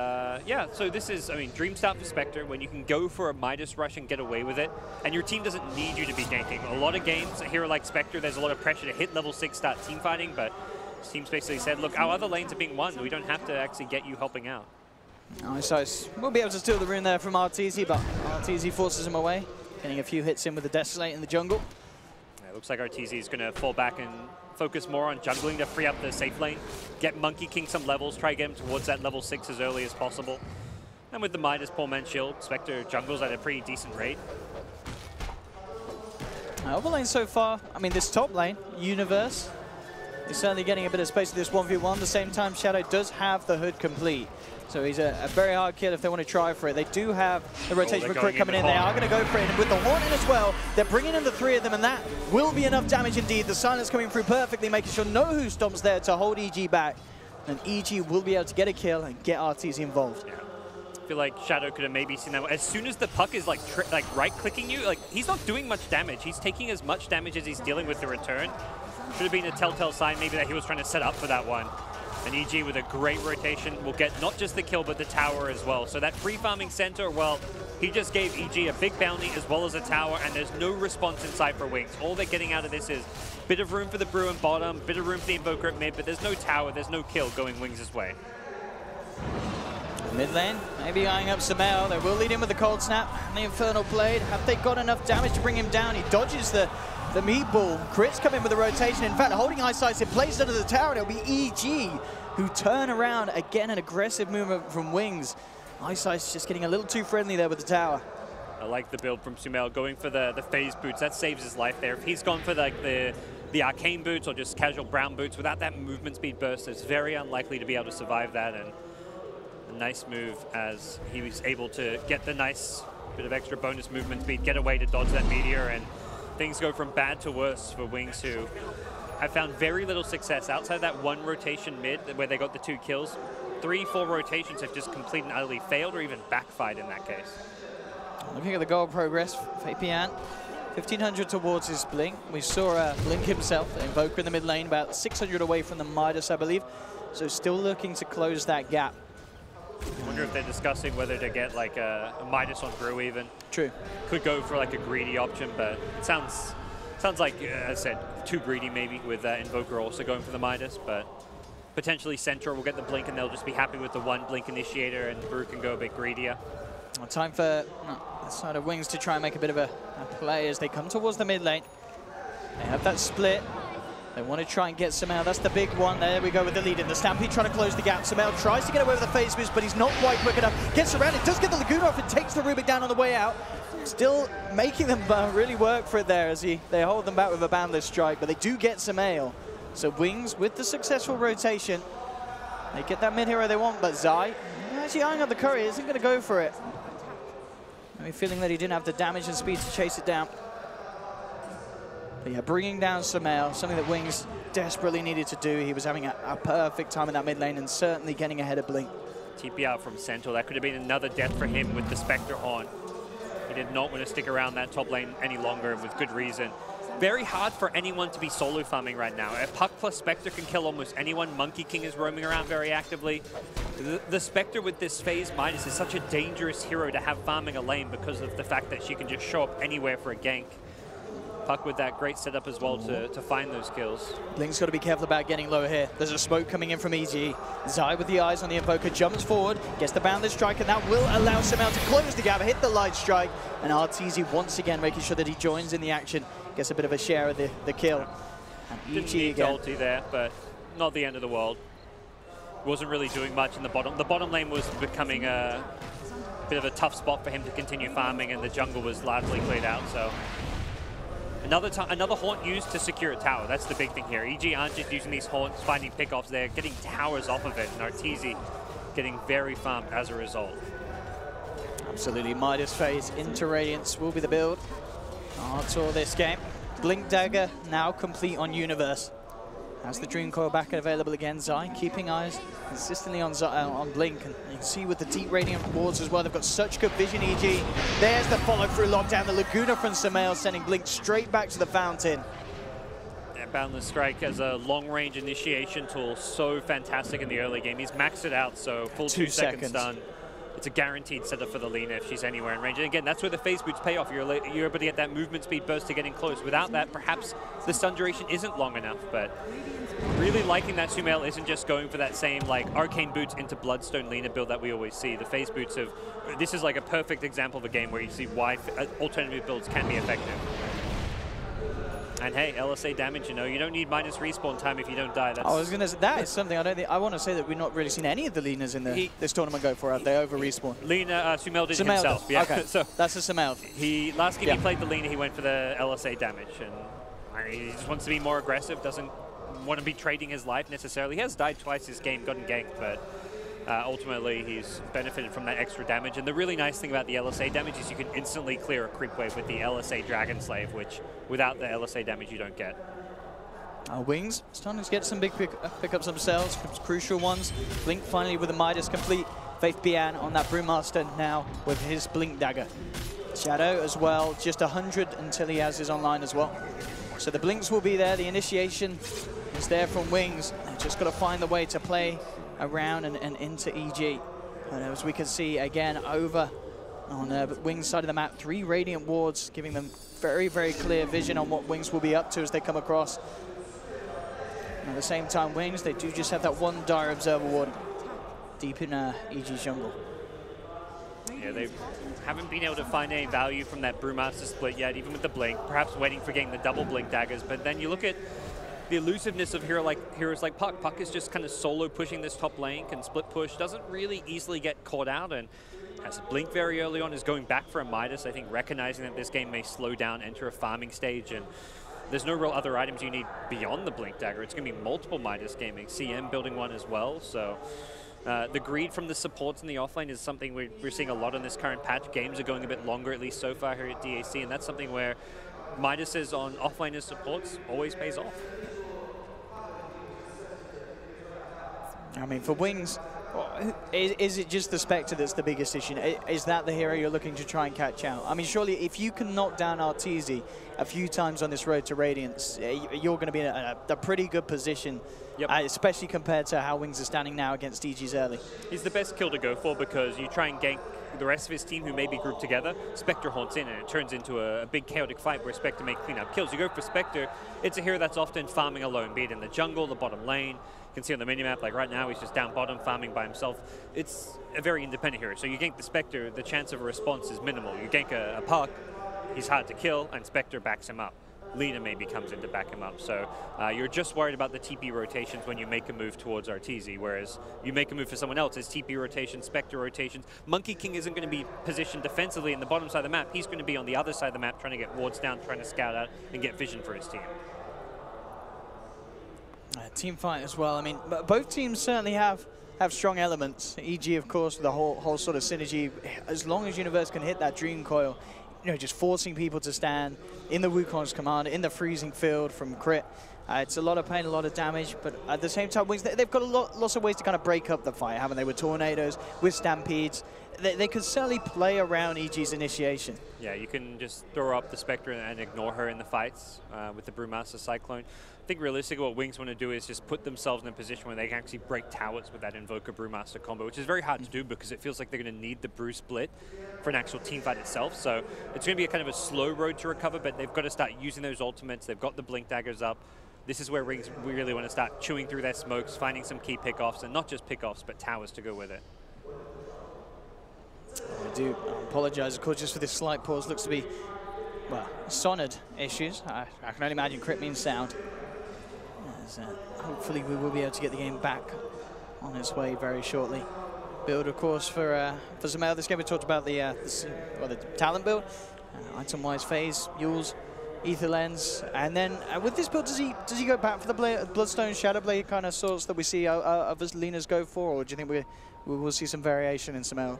yeah, so this is, I mean, dream start for Spectre when you can go for a Midas rush and get away with it, and your team doesn't need you to be ganking. A lot of games, a hero like Spectre, there's a lot of pressure to hit level 6, start team fighting, but this team's basically said, look, our other lanes are being won. We don't have to actually get you helping out. Nice. We'll be able to steal the rune there from Arteezy, but Arteezy forces him away, getting a few hits in with the Desolate in the jungle. Yeah, it looks like Arteezy is going to fall back and focus more on jungling to free up the safe lane, get Monkey King some levels, try to get him towards that level 6 as early as possible. And with the Midas Poor Man's Shield, Spectre jungles at a pretty decent rate. Over lane so far, I mean, this top lane, Universe, is certainly getting a bit of space with this 1v1. At the same time, Shadow does have the hood complete. So he's a very hard kill if they want to try for it. They do have the rotation for Crit coming in. They are going to go for it. And with the Horn in as well, they're bringing in the three of them, and that will be enough damage indeed. The Silence coming through perfectly, making sure no Who Stomp's there to hold EG back. And EG will be able to get a kill and get Arteezy involved. Yeah. I feel like Shadow could have maybe seen that. As soon as the puck is like right-clicking you, like he's not doing much damage. He's taking as much damage as he's dealing with the return. Should have been a telltale sign maybe that he was trying to set up for that one. And EG with a great rotation will get not just the kill, but the tower as well. So that free farming center, well, he just gave EG a big bounty as well as a tower, and there's no response in sight for Wings. All they're getting out of this is a bit of room for the Bruin bottom, bit of room for the Invoker at mid, but there's no tower, there's no kill going Wings' way. Mid lane, maybe eyeing up Sumail. They will lead him with the Cold Snap and the Infernal Blade. Have they got enough damage to bring him down? He dodges the meatball. Crits come in with the rotation. In fact, holding Eyesight, it plays under the tower, and it'll be EG who turn around. Again, an aggressive movement from Wings. Eyesight's just getting a little too friendly there with the tower. I like the build from Sumail, going for the phase boots. That saves his life there. If he's gone for like the arcane boots or just casual brown boots without that movement speed burst, it's very unlikely to be able to survive that. And a nice move as he was able to get the nice bit of extra bonus movement speed, get away to dodge that meteor, and things go from bad to worse for Wings, who have found very little success outside that one rotation mid where they got the 2 kills. 3-4 rotations have just completely and utterly failed or even backfired in that case. Looking at the goal progress, Fabian, 1500 towards his Blink. We saw Blink himself, the Invoker in the mid lane, about 600 away from the Midas, I believe. So still looking to close that gap. I wonder if they're discussing whether to get like a Midas on Brew even. True. Could go for like a greedy option, but it sounds Sounds like, as I said, too greedy maybe with Invoker also going for the Midas, but potentially Centaur will get the blink and they'll just be happy with the one blink initiator and Brew can go a bit greedier. Well, time for the side of Wings to try and make a bit of a play as they come towards the mid lane. They have that split. They want to try and get Sumail. That's the big one. There we go with the lead in. The Stampede trying to close the gap. Sumail tries to get away with the phase boost, but he's not quite quick enough. Gets around it, does get the Laguna off, and takes the Rubik down on the way out. Still making them really work for it there as they hold them back with a boundless strike, but they do get Sumail. So Wings with the successful rotation. They get that mid hero they want, but Zai, actually eyeing up the curry, isn't going to go for it. I mean, feeling that he didn't have the damage and speed to chase it down. But yeah, bringing down Sumail, something that Wings desperately needed to do. He was having a perfect time in that mid lane and certainly getting ahead of Blink. TP out from Centaur. That could have been another death for him with the Spectre on. He did not want to stick around that top lane any longer, and with good reason. Very hard for anyone to be solo farming right now. A Puck plus Spectre can kill almost anyone. Monkey King is roaming around very actively. The Spectre with this phase Midas is such a dangerous hero to have farming a lane because of the fact that she can just show up anywhere for a gank. Puck with that great setup as well to find those kills. Blink's got to be careful about getting low here. There's a smoke coming in from EG. Zai with the eyes on the Invoker jumps forward, gets the boundless strike, and that will allow Sumail to close the gap, hit the light strike, and RTZ once again making sure that he joins in the action, gets a bit of a share of the kill. And Didn't need ulti there, but not the end of the world. Wasn't really doing much in the bottom. The bottom lane was becoming a bit of a tough spot for him to continue farming, and the jungle was largely cleared out, so. Another haunt used to secure a tower. That's the big thing here. EG aren't just using these haunts, finding pickoffs. They're getting towers off of it, and Arteezy getting very farmed as a result. Absolutely. Midas phase into Radiance will be the build. Artur this game. Blink Dagger now complete on Universe. Has the Dream Coil back and available again. Zai keeping eyes consistently on Blink. And you can see with the deep Radiant wards as well, they've got such good vision, EG. There's the follow-through lockdown. The Laguna from Sumail sending Blink straight back to the fountain. Yeah, Boundless Strike as a long-range initiation tool, so fantastic in the early game. He's maxed it out, so full 2 second stun. It's a guaranteed setup for the Lina if she's anywhere in range. And again, that's where the phase boots pay off. You're able to get that movement speed burst to getting close. Without that, perhaps the stun duration isn't long enough, but really liking that Sumail isn't just going for that same like arcane boots into Bloodstone Lina build that we always see. The phase boots of, this is like a perfect example of a game where you see why alternative builds can be effective. And hey, LSA damage, you know, you don't need minus respawn time if you don't die. That's, I was going to say, that is something I want to say that we've not really seen any of the Linas in this tournament go for. They over respawn. Lina, Sumail did himself. Yeah. Okay, so that's a Sumail. Last game he played the Lina, he went for the LSA damage, and he just wants to be more aggressive, doesn't want to be trading his life necessarily. He has died twice this game, gotten ganked, but ultimately he's benefited from that extra damage. And the really nice thing about the LSA damage is you can instantly clear a creep wave with the LSA Dragon Slave, which without the LSA damage you don't get. Wings starting to get some big pickups themselves, crucial ones. Blink finally with the Midas complete. Faith Bian on that Brewmaster now with his Blink Dagger. Shadow as well, just 100 until he has his online as well. So the Blinks will be there, the initiation is there from Wings. They've just got to find the way to play around and into EG. And as we can see again over on Wings' side of the map, 3 Radiant wards giving them very, very clear vision on what Wings will be up to as they come across. And at the same time, Wings, they do just have that 1 Dire Observer ward deep in EG's jungle. Yeah, they haven't been able to find any value from that Brewmaster split yet, even with the Blink, perhaps waiting for getting the double Blink daggers. But then you look at the elusiveness of heroes like Puck. Puck is just kind of solo pushing this top lane, can split push, doesn't really easily get caught out, and has a Blink very early on, is going back for a Midas, I think recognizing that this game may slow down, enter a farming stage, and there's no real other items you need beyond the Blink Dagger. It's going to be multiple Midas gaming, CM building one as well, so the greed from the supports in the offlane is something we're seeing a lot in this current patch. Games are going a bit longer, at least so far here at DAC, and that's something where Midas on offlaners supports always pays off. I mean, for Wings, is it just the Spectre that's the biggest issue? Is that the hero you're looking to try and catch out? I mean, surely if you can knock down Arteezy a few times on this road to Radiance, you're going to be in a pretty good position, especially compared to how Wings are standing now against EG's early. He's the best kill to go for because you try and gank the rest of his team who may be grouped together, Spectre haunts in and it turns into a big chaotic fight where Spectre may clean up kills. You go for Spectre, it's a hero that's often farming alone, be it in the jungle, the bottom lane. You can see on the minimap, like right now, he's just down bottom farming by himself. It's a very independent hero. So you gank the Spectre, the chance of a response is minimal. You gank a Puck, he's hard to kill, and Spectre backs him up. Lina maybe comes in to back him up. So you're just worried about the TP rotations when you make a move towards Arteezy, whereas you make a move for someone else, it's TP rotations, Spectre rotations. Monkey King isn't going to be positioned defensively in the bottom side of the map. He's going to be on the other side of the map trying to get wards down, trying to scout out and get vision for his team. Team fight as well. I mean, both teams certainly have strong elements. EG, of course, with the whole sort of synergy. As long as Universe can hit that Dream Coil, you know, just forcing people to stand in the Wukong's command, in the freezing field from crit. It's a lot of pain, a lot of damage, but at the same time, Wings, they've got lots of ways to kind of break up the fight, haven't they? With tornadoes, with stampedes. They could certainly play around EG's initiation. Yeah, you can just throw up the Spectre and ignore her in the fights with the Brewmaster Cyclone. I think realistically what Wings want to do is just put themselves in a position where they can actually break towers with that Invoker Brewmaster combo, which is very hard to do because it feels like they're going to need the Brew split for an actual team fight itself. So it's going to be a kind of a slow road to recover, but they've got to start using those ultimates. They've got the Blink Daggers up. This is where Wings really want to start chewing through their smokes, finding some key pickoffs, and not just pickoffs, but towers to go with it. I do apologize, of course, just for this slight pause. Looks to be, well, Sonid issues. I can only imagine crit means sound. Hopefully we will be able to get the game back on its way very shortly. Build, of course, for Sumail. This game we talked about the talent build. Item-wise phase, Yules, Ether Lens, and then with this build, does he go back for the Bloodstone Shadowblade kind of sorts that we see others Linas go for, or do you think we will see some variation in Sumail?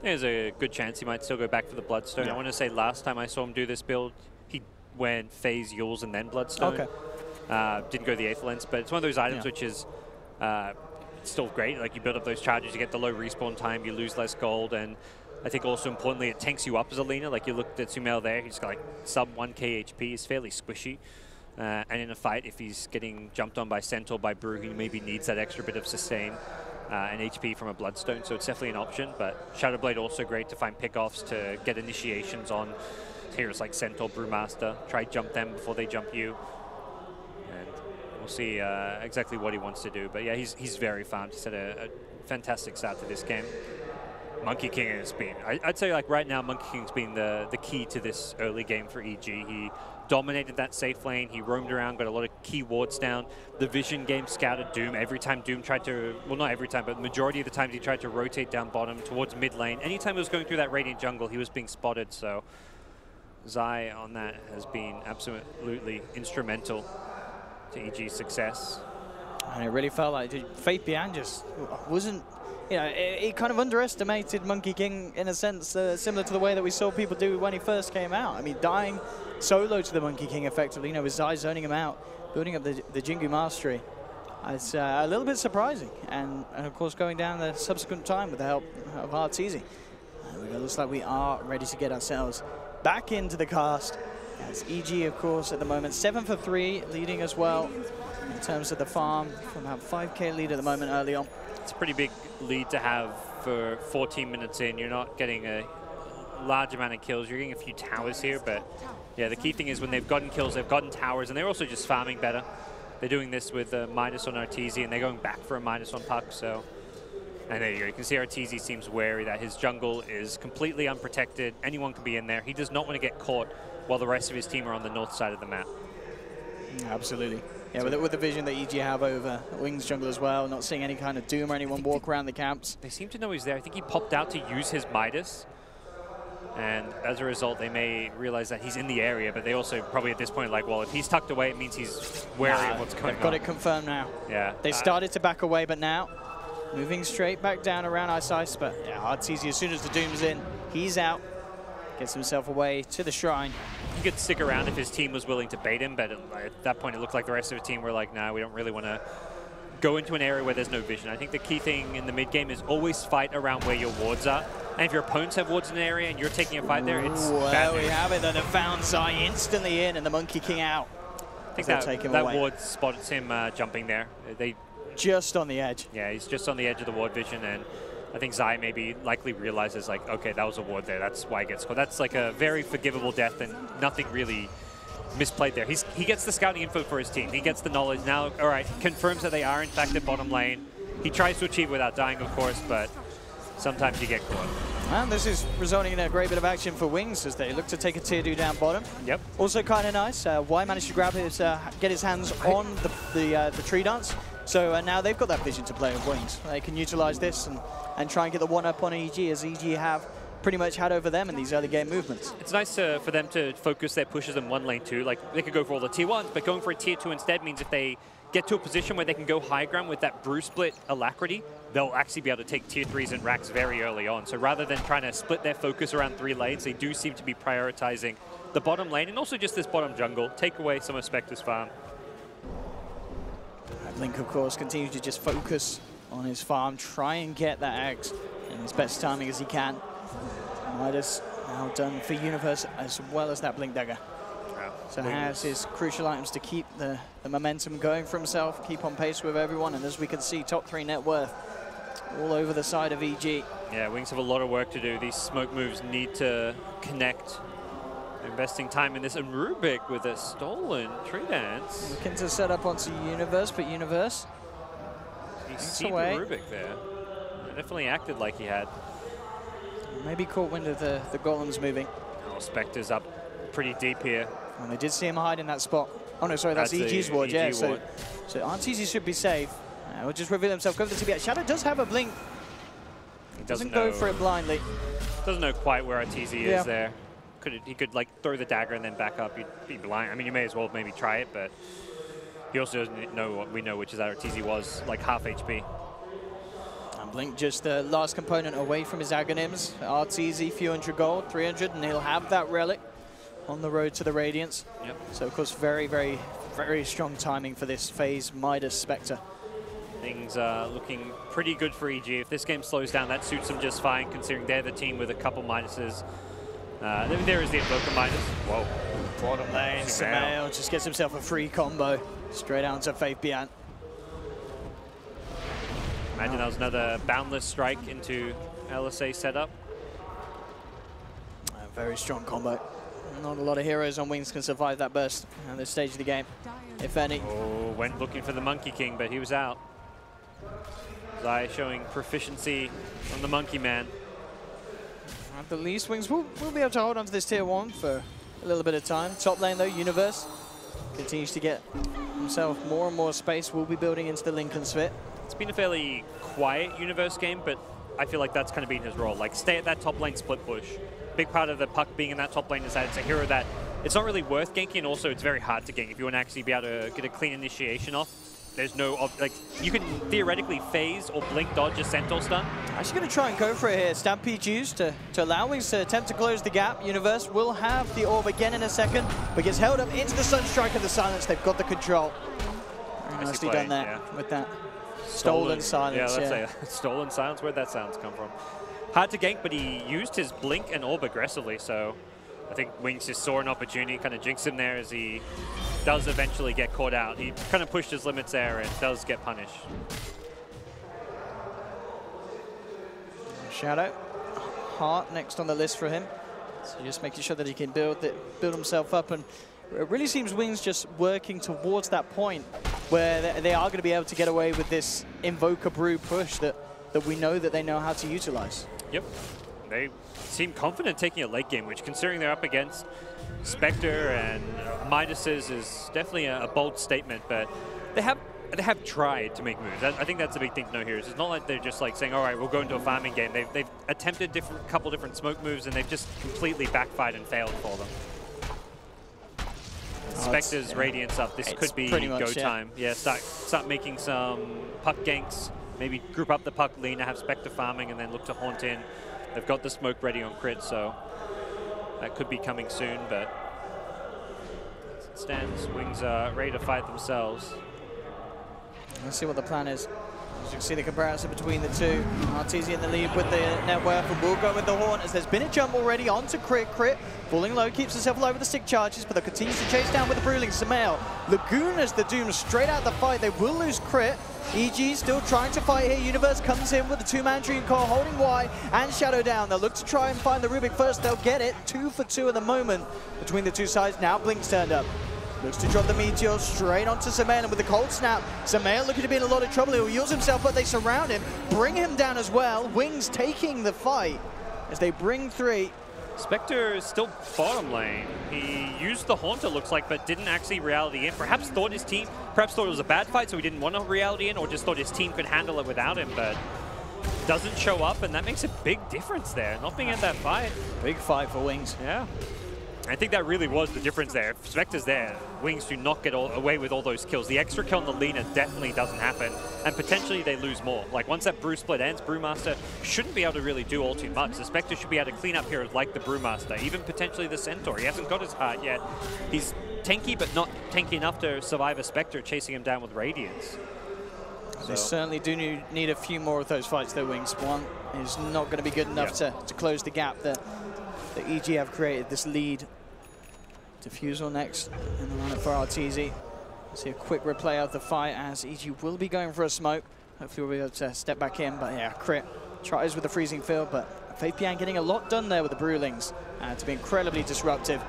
There's a good chance he might still go back for the Bloodstone. Yeah. I want to say last time I saw him do this build, he went phase Yules and then Bloodstone. Okay. Didn't go the Eighth Lens, but it's one of those items which is still great. Like you build up those charges, you get the low respawn time, you lose less gold, and I think also importantly it tanks you up as a laner. Like you looked at Sumail there, he's got like sub 1k HP, he's fairly squishy. And in a fight, if he's getting jumped on by Centaur, by Brew, he maybe needs that extra bit of sustain and HP from a Bloodstone, so it's definitely an option. But Shadowblade also great to find pickoffs, to get initiations on heroes like Centaur, Brewmaster. Try jump them before they jump you. And we'll see exactly what he wants to do. But yeah, he's very farmed. He's had a fantastic start to this game. Monkey King has been, I'd say like right now, Monkey King's been the key to this early game for EG. He dominated that safe lane, he roamed around, got a lot of key wards down. The vision game scouted Doom. Every time Doom tried to, well not every time, but the majority of the times he tried to rotate down bottom towards mid lane. Anytime he was going through that Radiant jungle, he was being spotted, so Zai on that has been absolutely instrumental to EG's success. And it really felt like Faith Beyond just wasn't, you know, it kind of underestimated Monkey King in a sense, similar to the way that we saw people do when he first came out. I mean, dying solo to the Monkey King effectively, you know, with Zai zoning him out, building up the Jingu Mastery. It's a little bit surprising. And of course, going down the subsequent time with the help of Arteezy. It looks like we are ready to get ourselves back into the cast. As EG, of course, at the moment, 7 for 3, leading as well in terms of the farm, from about 5k lead at the moment early on. It's a pretty big lead to have for 14 minutes in. You're not getting a large amount of kills. You're getting a few towers here, but yeah, the key thing is when they've gotten kills, they've gotten towers, and they're also just farming better. They're doing this with a minus on Arteezy, and they're going back for a minus on Puck, so. And there you go. You can see Arteezy seems wary that his jungle is completely unprotected. Anyone can be in there. He does not want to get caught while the rest of his team are on the north side of the map. Absolutely. Yeah, with the vision that EG have over Wings jungle as well, not seeing any kind of Doom or anyone walk around the camps. They seem to know he's there. I think he popped out to use his Midas. And as a result, they may realize that he's in the area, but they also probably at this point like, well, if he's tucked away, it means he's wary of what's going on. They've got it confirmed now. Yeah. They started to back away, but now moving straight back down around Ice. But yeah, Arteezy, as soon as the Doom's in, he's out. Gets himself away to the shrine. He could stick around if his team was willing to bait him, but at that point it looked like the rest of the team were like, nah, we don't really want to go into an area where there's no vision. I think the key thing in the mid game is always fight around where your wards are. And if your opponents have wards in an area and you're taking a fight there, it's bad news. We have it, and they found Zai instantly in, and the Monkey King out. I think that ward spots him jumping there. They just on the edge. Yeah, he's just on the edge of the ward vision, and I think Zai maybe likely realizes, like, okay, that was a ward there. That's why he gets caught. That's like a very forgivable death, and nothing really misplayed there. He gets the scouting info for his team. He gets the knowledge. Now, all right, confirms that they are, in fact, at bottom lane. He tries to achieve without dying, of course, but sometimes you get caught. And this is resulting in a great bit of action for Wings as they look to take a tier 2 down bottom. Yep. Also kind of nice. Y managed to grab his, get his hands on the tree dance. So now they've got that vision to play with Wings. They can utilize this and try and get the one-up on EG, as EG have pretty much had over them in these early game movements. It's nice for them to focus their pushes in one lane too. Like, they could go for all the tier 1s, but going for a tier 2 instead means if they get to a position where they can go high ground with that brew split alacrity, they'll actually be able to take tier 3s and racks very early on. So rather than trying to split their focus around 3 lanes, they do seem to be prioritizing the bottom lane and also just this bottom jungle, take away some of Spectre's farm. Blink, of course, continues to just focus on his farm, try and get that Axe in his best timing as he can. Midas now done for Universe as well as that Blink Dagger. So has his crucial items to keep the momentum going for himself, keep on pace with everyone, and as we can see, top 3 net worth all over the side of EG. Yeah, Wings have a lot of work to do. These smoke moves need to connect. Investing time in this, and Rubik with a stolen tree dance. Looking to set up onto Universe, but Universe He's seen Rubik there. Definitely acted like he had. Maybe caught wind of the golems moving. Oh, Spectre's up pretty deep here. And they did see him hide in that spot. Oh no, sorry, that's EG's ward, yeah. Ward. So RTZ should be safe. He'll just reveal himself, go for the TBS. Shadow does have a blink. He doesn't go for it blindly. Doesn't know quite where RTZ is there. He could like throw the dagger and then back up. You'd be blind. I mean, you may as well maybe try it, but he also doesn't know what we know, which is that RTZ was like half HP. And Blink just the last component away from his Aghanims. RTZ, few hundred gold, 300, and he'll have that relic on the road to the Radiance. Yep. So, of course, very, very, very strong timing for this phase Midas Spectre. Things are looking pretty good for EG. If this game slows down, that suits them just fine, considering they're the team with a couple minuses. There is the Invoker minus. Whoa. Bottom lane, Sumail just gets himself a free combo straight out to Faith Bian. Imagine that was another boundless strike into LSA setup. A very strong combo. Not a lot of heroes on Wings can survive that burst at this stage of the game, if any. Oh, went looking for the Monkey King, but he was out. Zai showing proficiency on the Monkey Man. At the least, Wings will be able to hold on to this tier 1 for a little bit of time. Top lane, though, Universe continues to get himself more and more space. Will be building into the Lincoln Sphere. It's been a fairly quiet Universe game, but I feel like that's kind of been his role. Like, stay at that top lane split push. Big part of the puck being in that top lane is that it's a hero that it's not really worth ganking, and also it's very hard to gank. If you want to actually be able to get a clean initiation off, there's no, like, you can theoretically phase or blink dodge a Centaur stun. Actually going to try and go for it here. Stampede used to allow Wings to attempt to close the gap. Universe will have the orb again in a second, but gets held up into the Sunstrike of the Silence. They've got the control. Very nicely done there with that stolen silence. Yeah, let's say stolen silence. Where'd that sounds come from? Hard to gank, but he used his blink and orb aggressively, so I think Wings just saw an opportunity, kind of jinxed him there as he does eventually get caught out. He kind of pushed his limits there and does get punished. Shadow, Heart next on the list for him. So just making sure that he can build himself up, and it really seems Wings just working towards that point where they are going to be able to get away with this Invoker Brew push that we know that they know how to utilize. Yep. They seem confident taking a late game, which, considering they're up against Spectre and Midas's, is definitely a bold statement, but they have tried to make moves. I think that's a big thing to know here. It's not like they're just like saying, all right, we'll go into a farming game. They've attempted a couple different smoke moves, and they've just completely backfired and failed for them. Spectre's Radiance up. This could be go time. Yeah, start making some puck ganks. Maybe group up the puck, Lena, have Spectre farming, and then look to haunt in. They've got the smoke ready on crit, so that could be coming soon, but as it stands, Wings are ready to fight themselves. Let's see what the plan is. As you can see the comparison between the two. Arteezy in the lead with the net worth, and will go with the horn as there's been a jump already onto Crit. Crit falling low, keeps himself alive with the stick charges, but they'll continue to chase down with the Bruiling. Samael, Lagoon as the Doom straight out the fight. They will lose Crit. EG still trying to fight here. Universe comes in with the two-man Dream Core holding Y and Shadow down. They'll look to try and find the Rubik first. They'll get it. 2 for 2 at the moment between the two sides. Now Blink's turned up. Looks to drop the Meteor straight onto Samael, and with the cold snap, Samael looking to be in a lot of trouble. He'll use himself, but they surround him, bring him down as well. Wings taking the fight as they bring 3. Spectre is still bottom lane. He used the Haunt, it looks like, but didn't actually reality in. Perhaps thought it was a bad fight, so he didn't want to reality in, or just thought his team could handle it without him, but doesn't show up, and that makes a big difference there, not being at that fight. Big fight for Wings. Yeah. I think that really was the difference there. If Spectre's there, Wings do not get away with all those kills. The extra kill on the Lina definitely doesn't happen, and potentially they lose more. Like, once that Brew split ends, Brewmaster shouldn't be able to really do all too much. The Spectre should be able to clean up heroes like the Brewmaster, even potentially the Centaur. He hasn't got his heart yet. He's tanky, but not tanky enough to survive a Spectre chasing him down with Radiance. They certainly do need a few more of those fights, though, Wings. One is not going to be good enough to close the gap that EG have created, this lead. Diffusal next in the lineup for Arteezy. See a quick replay of the fight as EG will be going for a smoke. Hopefully we'll be able to step back in, but yeah, Crit tries with the freezing field, but Faith Pian getting a lot done there with the Brewlings to be incredibly disruptive.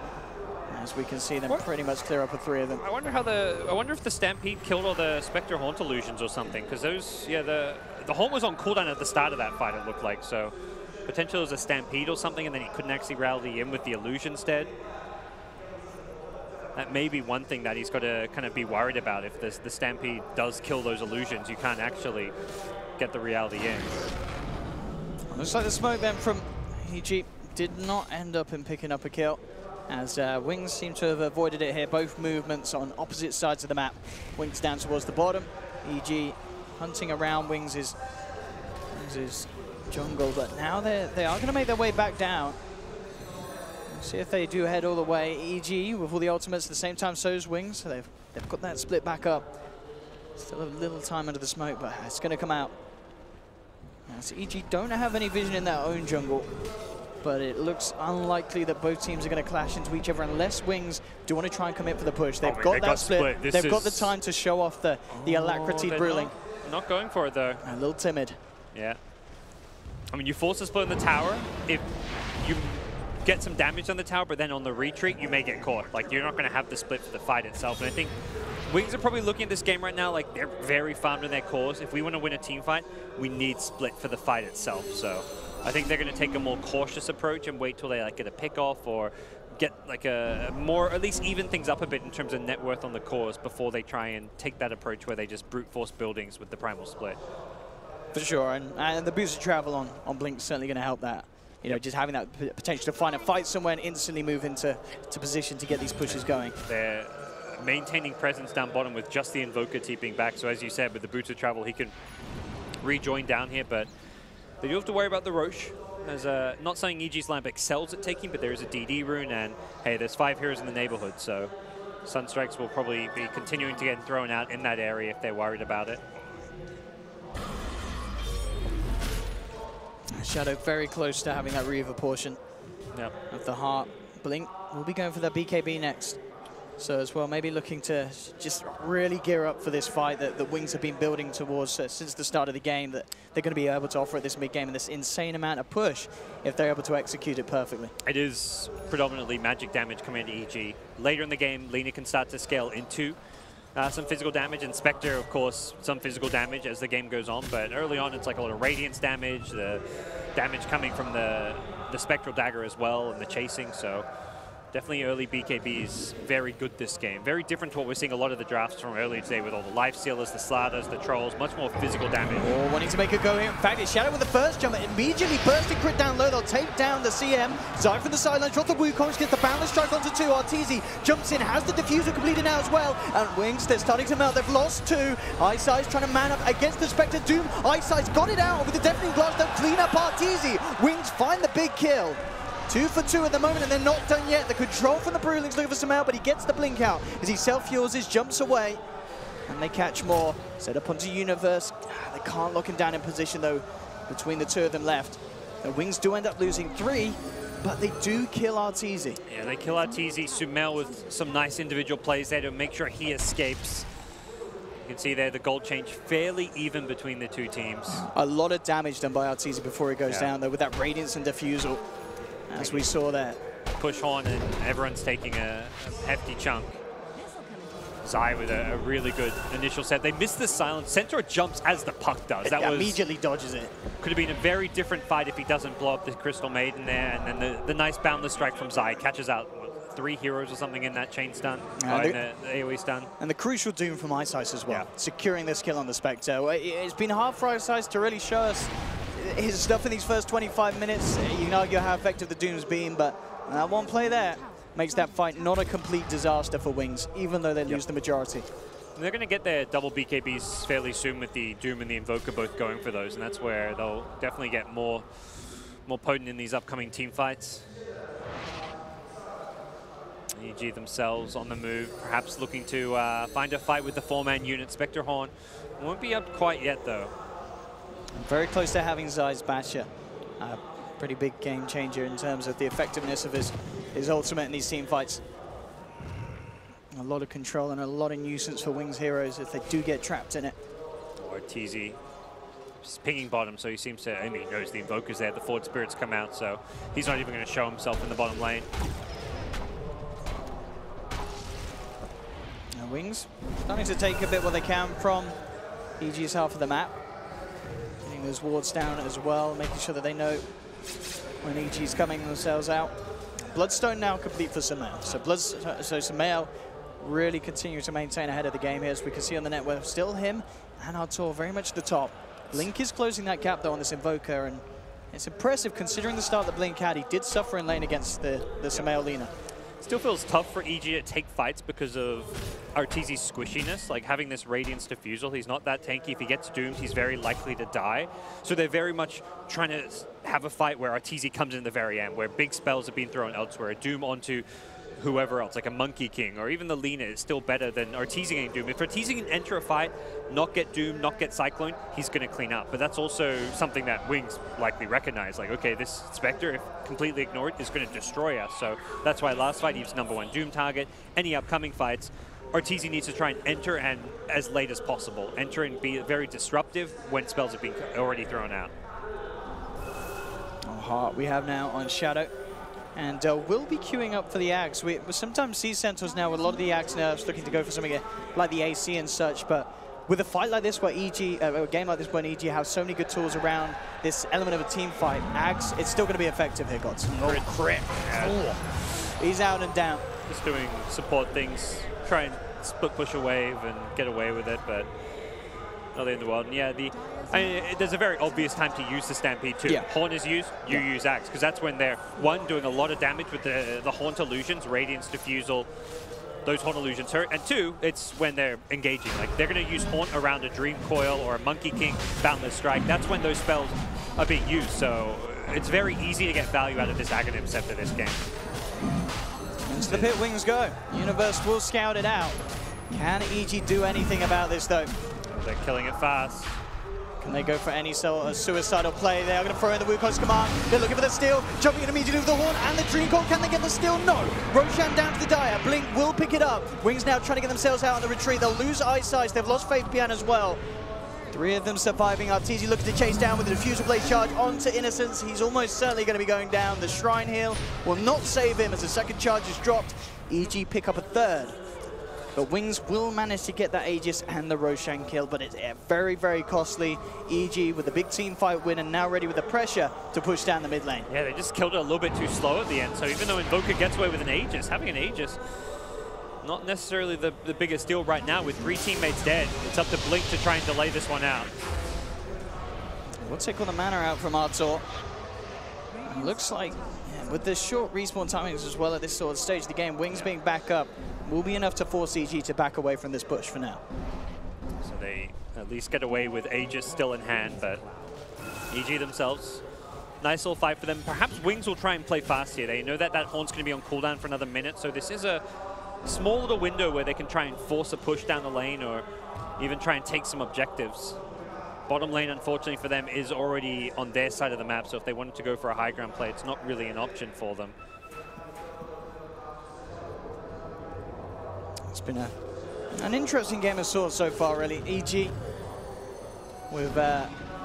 As we can see them pretty much clear up with 3 of them. I wonder if the Stampede killed all the Spectre Haunt illusions or something, because those, the Haunt was on cooldown at the start of that fight, it looked like, so potentially it was a Stampede or something, and then he couldn't actually rally in with the illusion instead. That may be one thing that he's got to kind of be worried about. If the Stampede does kill those illusions, you can't actually get the reality in. Looks like the smoke then from EG did not end up in picking up a kill, as Wings seem to have avoided it here. Both movements on opposite sides of the map. Wings down towards the bottom. EG hunting around Wings' jungle, but now they are going to make their way back down. See if they do head all the way. EG with all the ultimates at the same time, so is Wings. So they've got that split back up. Still a little time under the smoke, but it's going to come out. So EG don't have any vision in their own jungle, but it looks unlikely that both teams are going to clash into each other unless Wings do want to try and commit for the push. They've got that split. They've got the time to show off the Alacrity Brewling. Not going for it, though. A little timid. Yeah. I mean, you force a split in the tower. If you get some damage on the tower, but then on the retreat, you may get caught. Like, you're not going to have the split for the fight itself. And I think Wings are probably looking at this game right now like they're very farmed in their cores. If we want to win a team fight, we need split for the fight itself. So I think they're going to take a more cautious approach and wait till they like get a pick off or get like a more, at least even things up a bit in terms of net worth on the cores before they try and take that approach where they just brute force buildings with the primal split. For sure, and the boost of travel on Blink is certainly going to help that. You know, just having that potential to find a fight somewhere and instantly move into position to get these pushes going. They're maintaining presence down bottom with just the Invoker TPing back. So as you said, with the boots of travel, he can rejoin down here. But they do have to worry about the Roche. As not saying EG's lineup excels at taking, but there is a DD rune, and hey, there's 5 heroes in the neighborhood. So Sunstrikes will probably be continuing to get thrown out in that area if they're worried about it. Shadow very close to having that Reaver portion of the heart. Blink will be going for that BKB next. So as well, maybe looking to just really gear up for this fight that Wings have been building towards since the start of the game, that they're going to be able to offer at this mid-game and this insane amount of push if they're able to execute it perfectly. It is predominantly magic damage coming into EG. Later in the game, Lina can start to scale into some physical damage, and Spectre, of course, some physical damage as the game goes on, but early on it's like a lot of Radiance damage, the damage coming from the Spectral Dagger as well, and the chasing, so definitely early BKBs, very good this game. Very different to what we're seeing a lot of the drafts from earlier today with all the Life Stealers, the Slaughters, the Trolls, much more physical damage. Oh, wanting to make a go here. In fact, it's Shadow with the first jump, immediately bursting Crit down low. They'll take down the CM. Zai from the sideline, drop the Wukong, gets the Boundless Strike onto 2. Arteezy jumps in, has the Diffuser completed now as well. And Wings, they're starting to melt. They've lost 2. Eyesight trying to man up against the Spectre Doom. Eyesight's got it out with the Deafening Blast. They'll clean up Arteezy. Wings find the big kill. 2 for 2 at the moment, and they're not done yet. The control from the Brewlings looking for Samael, but he gets the blink out as he self-fuels his, jumps away. Can they catch more? Set up onto Universe. They can't lock him down in position, though, between the two of them left. The Wings do end up losing 3, but they do kill Arteezy. Yeah, they kill Arteezy. Sumail with some nice individual plays there to make sure he escapes. You can see there the gold change fairly even between the two teams. A lot of damage done by Arteezy before he goes down, though, with that Radiance and Diffusal, as we saw there. Push Horn and everyone's taking a hefty chunk. Zai with a really good initial set. They missed the silence. Centaur jumps as the puck does. That was immediately dodges it. Could have been a very different fight if he doesn't blow up the Crystal Maiden there. And then the nice boundless strike from Zai catches out, what, 3 heroes or something in that chain stun, in the AoE stun. And the crucial doom from Ice as well, securing this kill on the Spectre. It's been hard for Ice to really show us his stuff in these first 25 minutes. You can argue how effective the doom's been, but that one play there makes that fight not a complete disaster for Wings, even though they lose the majority. And they're going to get their double BKBs fairly soon with the Doom and the Invoker both going for those, and that's where they'll definitely get more potent in these upcoming team fights. EG themselves on the move, perhaps looking to find a fight with the 4-man unit. Spectre Horn won't be up quite yet, though. Very close to having Zai's Basher. Pretty big game changer in terms of the effectiveness of his ultimate in these team fights. A lot of control and a lot of nuisance for Wings heroes if they do get trapped in it. Arteezy just pinging bottom, so he seems to, I mean, he knows the Invoker's there, the Forward Spirits come out, so he's not even going to show himself in the bottom lane. Now Wings starting to take a bit what they can from EG's half of the map. Getting those wards down as well, making sure that they know when EG's coming themselves out. Bloodstone now complete for Sumail. So Sumail really continue to maintain ahead of the game here, as we can see on the network. Still him and Artur very much at the top. Blink is closing that gap though on this Invoker, and it's impressive considering the start that Blink had. He did suffer in lane against the Sumail Lina. Still feels tough for EG to take fights because of Arteezy's squishiness, like having this Radiance Diffusal. He's not that tanky. If he gets doomed, he's very likely to die. So they're very much trying to have a fight where Arteezy comes in the very end, where big spells are being thrown elsewhere, a Doom onto whoever else, like a Monkey King, or even the Lina is still better than Arteezy getting Doom. If Arteezy can enter a fight, not get Doom, not get Cyclone, he's going to clean up. But that's also something that Wings likely recognize. Like, okay, this Spectre, if completely ignored, is going to destroy us. So that's why last fight he was #1 Doom target. Any upcoming fights, Arteezy needs to try and enter and as late as possible. Enter and be very disruptive when spells have been already thrown out. Heart we have now on Shadow. And we'll be queuing up for the Ags. We sometimes see Centaurs now with a lot of the Ags nerfs looking to go for something like the AC and such, but with a fight like this where EG, a game like this where EG has so many good tools around this element of a team fight, Ags, it's still going to be effective here, Gods. Oh, crit. Yeah. He's out and down. Just doing support things, try and split push a wave and get away with it, but not the end of the world. And yeah, there's a very obvious time to use the Stampede too. Yeah. Horn is used, you use Axe, because that's when they're, one, doing a lot of damage with the Haunt illusions, Radiance, Diffusal, those Haunt illusions hurt, and two, it's when they're engaging. Like, they're going to use Haunt around a Dream Coil or a Monkey King, Boundless Strike. That's when those spells are being used, so it's very easy to get value out of this Aghanim Scepter this game. Into the pit Wings go. Universe will scout it out. Can EG do anything about this though? They're killing it fast. Can they go for any sort of suicidal play? They are going to throw in the Wukong's command. They're looking for the steal, jumping in immediately with the Horn and the Dream Coil. Can they get the steal? No. Roshan down to the Dire. Blink will pick it up. Wings now trying to get themselves out on the retreat. They'll lose Ice. They've lost Faith Pian as well. Three of them surviving. Arteezy looking to chase down with the Diffusal Blade charge onto Innocence. He's almost certainly going to be going down. The Shrine Heal will not save him as the second charge is dropped. EG pick up a third. But Wings will manage to get that Aegis and the Roshan kill, but it's very, very costly. EG with the big team fight win and now ready with the pressure to push down the mid lane. Yeah, they just killed it a little bit too slow at the end. So even though Invoker gets away with an Aegis, having an Aegis, not necessarily the biggest deal right now with 3 teammates dead. It's up to Blink to try and delay this one out. We'll take all the mana out from Artur. It looks like, with the short respawn timings as well at this sort of stage of the game, Wings being back up will be enough to force EG to back away from this push for now. So they at least get away with Aegis still in hand, but EG themselves, nice little fight for them. Perhaps Wings will try and play fast here. They know that that Haunt's going to be on cooldown for another minute, so this is a small little window where they can try and force a push down the lane or even try and take some objectives. Bottom lane, unfortunately for them, is already on their side of the map, so if they wanted to go for a high ground play, it's not really an option for them. It's been an interesting game of sorts so far, really. EG, with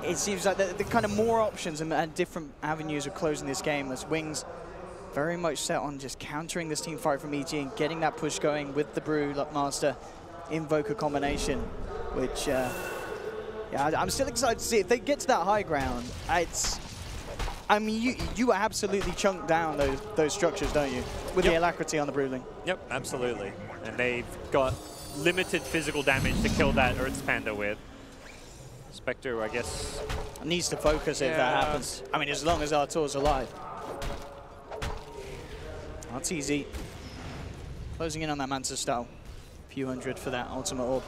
it seems like the kind of more options and different avenues of closing this game, as Wings very much set on just countering this team fight from EG and getting that push going with the Brew Master Invoker combination, which, yeah, I'm still excited to see if they get to that high ground. I mean, you absolutely chunk down those structures, don't you? With the alacrity on the Broodling. Yep, absolutely. And they've got limited physical damage to kill that Earth Panda with. Spectre, I guess, needs to focus if that happens. I mean, as long as Artur's alive. RTZ closing in on that Manta style. Few hundred for that ultimate orb.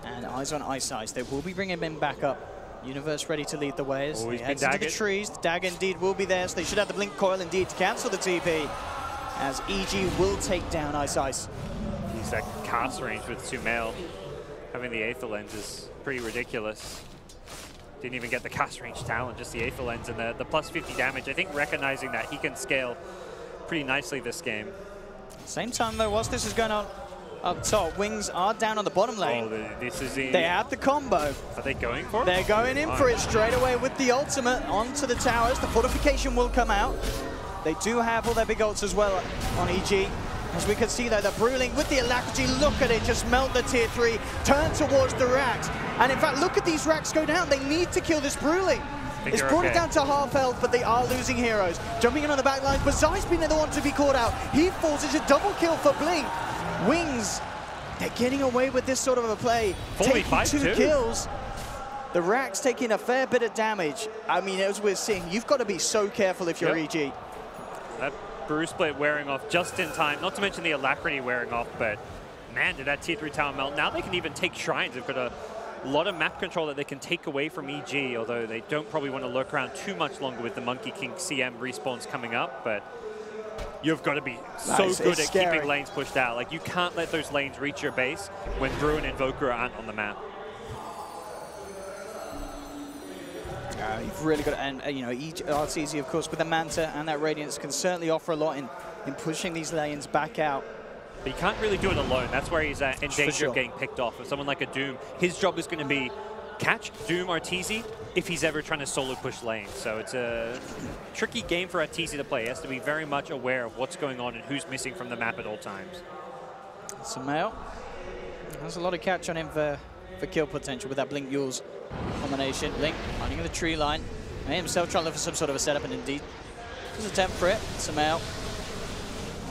And eyes on Ice Ice. They will be bringing him back up. Universe ready to lead the way as he heads into the trees. The dagger indeed will be there, so they should have the blink coil indeed to cancel the TP. As EG will take down Ice Ice. Use that cast range with Sumail. Having the Aether Lens is pretty ridiculous. Didn't even get the cast range talent, just the Aether Lens and the plus 50 damage. I think recognizing that he can scale pretty nicely this game. Same time though, whilst this is going on up top, Wings are down on the bottom lane. Oh, this is they have the combo. Are they going for it? They're going in for it straight away with the ultimate onto the towers. The fortification will come out. They do have all their big ults as well on EG. As we can see though, the Broodling with the alacrity, look at it, just melt the tier 3, turn towards the racks. And in fact, look at these racks go down. They need to kill this Broodling. It's brought it down to half health, but they are losing heroes. Jumping in on the back line, Bazai's been the one to be caught out. He falls, it's a double kill for Blink. Wings, they're getting away with this sort of a play. Taking 2 kills. The racks taking a fair bit of damage. I mean, as we're seeing, you've got to be so careful if you're EG. That Brew Split wearing off just in time, not to mention the Alacrity wearing off, but man, did that tier 3 tower melt. Now they can even take shrines. They've got a lot of map control that they can take away from EG, although they don't probably want to lurk around too much longer with the Monkey King CM respawns coming up, but you've got to be so good at keeping lanes pushed out. Like, you can't let those lanes reach your base when Brew and Invoker aren't on the map. You've really got to, and you know, RTZ, of course, with the Manta and that Radiance can certainly offer a lot in pushing these lanes back out. But he can't really do it alone. That's where he's in danger of getting picked off. With someone like a Doom, his job is going to be catch Doom Arteezy if he's ever trying to solo push lanes. So it's a tricky game for Arteezy to play. He has to be very much aware of what's going on and who's missing from the map at all times. Sumail has a lot of catch on him for kill potential with that Blink Yules combination. Blink running in the tree line. May himself trying to look for some sort of a setup, and indeed there's a attempt for it. Sumail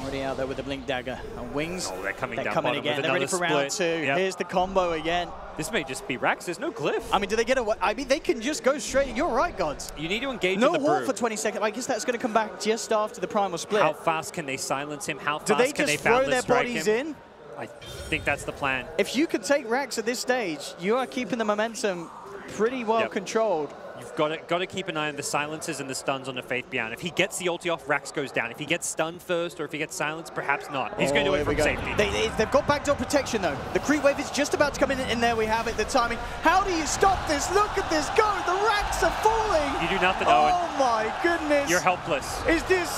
already out there with the Blink Dagger. And Wings, they're coming again. They're ready for round 2. Yep. Here's the combo again. This may just be Rax. There's no glyph. I mean, do they get away? I mean, they can just go straight. You're right, Gods. You need to engage no in the wall for 20 seconds. I guess that's going to come back just after the primal split. How fast can they silence him? How fast do they can just they throw their bodies in? I think that's the plan. If you can take Rax at this stage, you are keeping the momentum pretty well controlled. You've got to keep an eye on the silences and the stuns on the Faith Beyond. If he gets the ulti off, Rax goes down. If he gets stunned first, or if he gets silenced, perhaps not. He's going to do it from safety. They've got backdoor protection, though. The creep wave is just about to come in, and there we have it, the timing. How do you stop this? Look at this go! The Rax are falling! You do nothing, Owen. Oh, my goodness! You're helpless. Is this...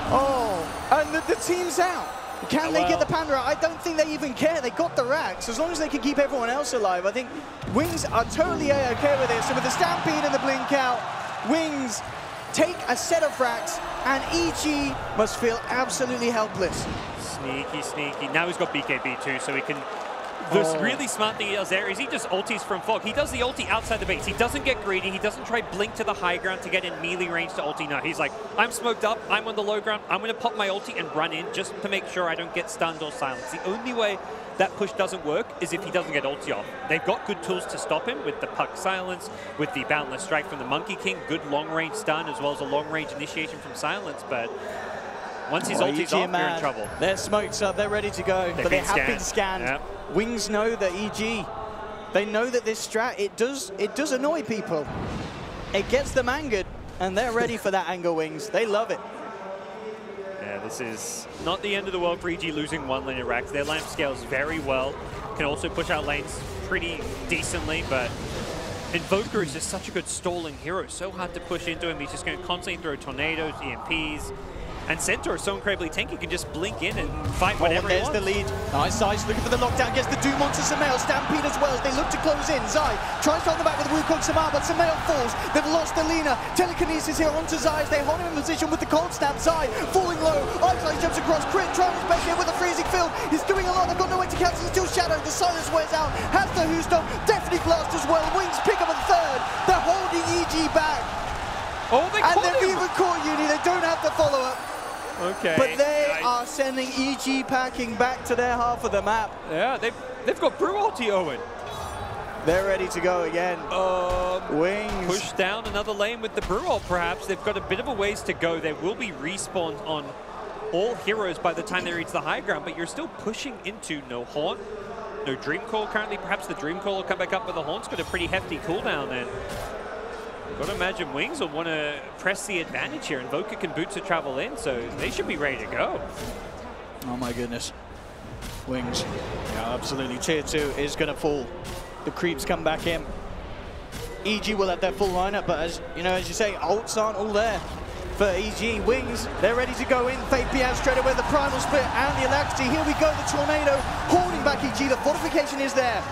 Oh, and the team's out. Can they get the Panda out? I don't think they even care. They got the racks. As long as they can keep everyone else alive, I think Wings are totally A-OK with this. And with the Stampede and the Blink out, Wings take a set of racks, and EG must feel absolutely helpless. Sneaky, sneaky. Now he's got BKB too, so he can... The really smart thing he does there is he just ultis from Fog. He does the ulti outside the base. He doesn't get greedy. He doesn't try blink to the high ground to get in melee range to ulti. No, he's like, I'm smoked up. I'm on the low ground. I'm going to pop my ulti and run in just to make sure I don't get stunned or silenced. The only way that push doesn't work is if he doesn't get ulti off. They've got good tools to stop him with the Puck Silence, with the Boundless Strike from the Monkey King, good long-range stun, as well as a long-range initiation from Silence, but... Once his ulti's off, you're in trouble. Their smokes up, they're ready to go, but they have been scanned. Yep. Wings know that EG, they know that this strat, it does annoy people. It gets them angered, and they're ready for that anger, Wings. They love it. Yeah, this is not the end of the world for EG losing one lane of Rax. Their lamp scales very well, can also push out lanes pretty decently, but Invoker is just such a good stalling hero. So hard to push into him. He's just going to constantly throw tornadoes, EMPs. And Centaur is so incredibly tanky, can just blink in and fight whatever he wants. There's the lead. Nice size, looking for the lockdown, gets the Doom onto Sumail. Stampede as well as they look to close in. Zai tries to hold the back with the Wukong Samar, but Sumail falls. They've lost the Lina. Telekinesis here onto Zai as they hold him in position with the cold snap. Zai falling low. Iceland jumps across. Crit trying his best here with the freezing field. He's doing a lot. They've got no way to cancel. Still Shadow. The silence wears out. Has the Hoostomp. Definitely Blast as well. Wings pick up a third. They're holding EG back. Oh, they and caught they've him. even caught Uni. They don't have the follow-up. Okay. But they are sending EG packing back to their half of the map. Yeah, they've got Brew ulti, Owen. They're ready to go again. Wings. Push down another lane with the Brew ult, perhaps. They've got a bit of a ways to go. There will be respawns on all heroes by the time they reach the high ground, but you're still pushing into no Haunt, no Dream Call currently. Perhaps the Dream Call will come back up, but the Haunt's got a pretty hefty cooldown then. Got to imagine Wings will want to press the advantage here. Invoker can boot to travel in, so they should be ready to go. Oh my goodness. Wings. Yeah, absolutely. Tier 2 is going to fall. The creeps come back in. EG will have their full lineup, but as you say, ults aren't all there for EG. Wings, they're ready to go in. Fate Piaz straight away, the Primal Split and the Alacrity. Here we go, the Tornado holding back EG. The fortification is there.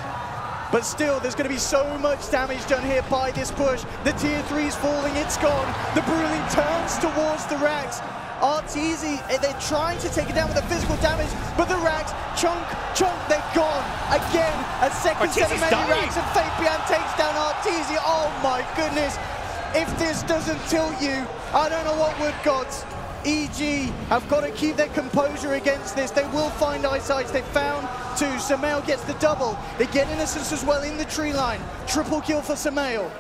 But still, there's going to be so much damage done here by this push. The tier 3's falling, it's gone. The Bruling turns towards the Rax. Arteezy, they're trying to take it down with the physical damage, but the Rax, chunk, they're gone. Again, a second set of many Rax, and Fabian takes down Arteezy. Oh my goodness. If this doesn't tilt you, I don't know what would, gods. EG have got to keep their composure against this. They will find eyesight. They found two. Sumail gets the double. They get Innocence as well in the tree line. Triple kill for Sumail.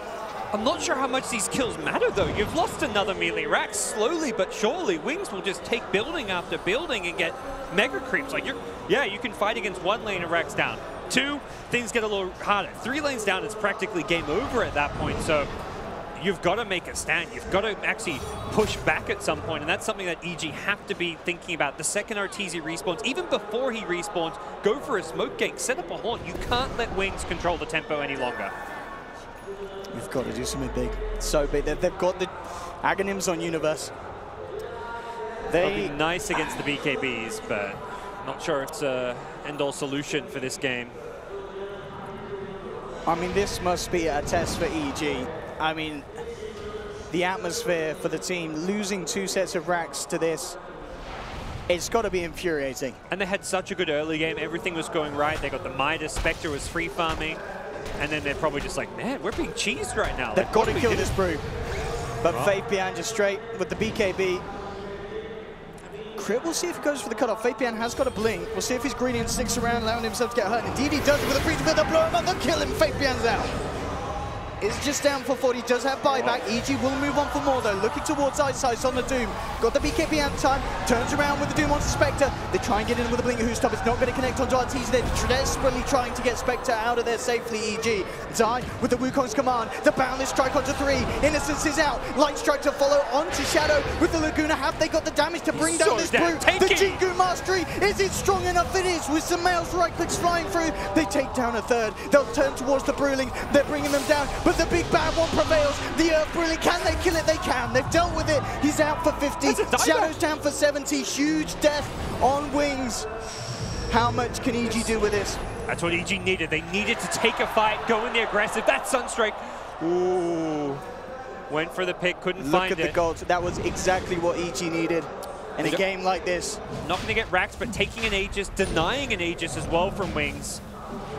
I'm not sure how much these kills matter, though. You've lost another melee Rax. Slowly but surely, Wings will just take building after building and get mega creeps. Like, you can fight against one lane of Rax down. 2, things get a little harder. 3 lanes down, it's practically game over at that point. So you've got to make a stand. You've got to actually push back at some point, and that's something that EG have to be thinking about. The second Arteezy respawns, even before he respawns, go for a smoke gank, set up a Haunt. You can't let Wings control the tempo any longer. You've got to do something big. So big. They've got the Aghanims on Universe. They'll be nice against the BKBs, but not sure it's a end-all solution for this game. I mean, this must be a test for EG. I mean, the atmosphere for the team, losing 2 sets of Rax to this, it's got to be infuriating. And they had such a good early game. Everything was going right. They got the Midas. Spectre was free farming. And then they're probably just like, man, we're being cheesed right now. They've like, got to kill this Brew. But Fabian just straight with the BKB. Crit, we'll see if he goes for the cutoff. Fabian has got a blink. We'll see if he's greedy and sticks around, allowing himself to get hurt. Indeed, he does it with a freeze field. They'll blow him up. They'll kill him. Fabian's out. It's just down for 40. Does have buyback. EG will move on for more, though. Looking towards eyesight on the Doom. Got the BKB at time. Turns around with the Doom onto Spectre. They try and get in with a Blink Hoostop. It's not going to connect onto Arteezy. They're desperately trying to get Spectre out of there safely, EG. Zai with the Wukong's command. The Boundless strike onto 3. Innocence is out. Light strike to follow onto Shadow with the Laguna. Have they got the damage to bring down this Brew? The Jingu Mastery. Is it strong enough? It is. With Sumail's right clicks flying through. They take down a third. They'll turn towards the Bruling. They're bringing them down. But the big bad one prevails. The Earth Bruling, can they kill it? They can. They've dealt with it. He's out for 50. Shadow's down for 70. Huge death on Wings. How much can EG do with this? That's what EG needed. They needed to take a fight, go in the aggressive. That Sunstrike. Ooh. Went for the pick, couldn't find it. Look at the gold. That was exactly what EG needed in a game like this. Not going to get Rax, but taking an Aegis, denying an Aegis as well from Wings.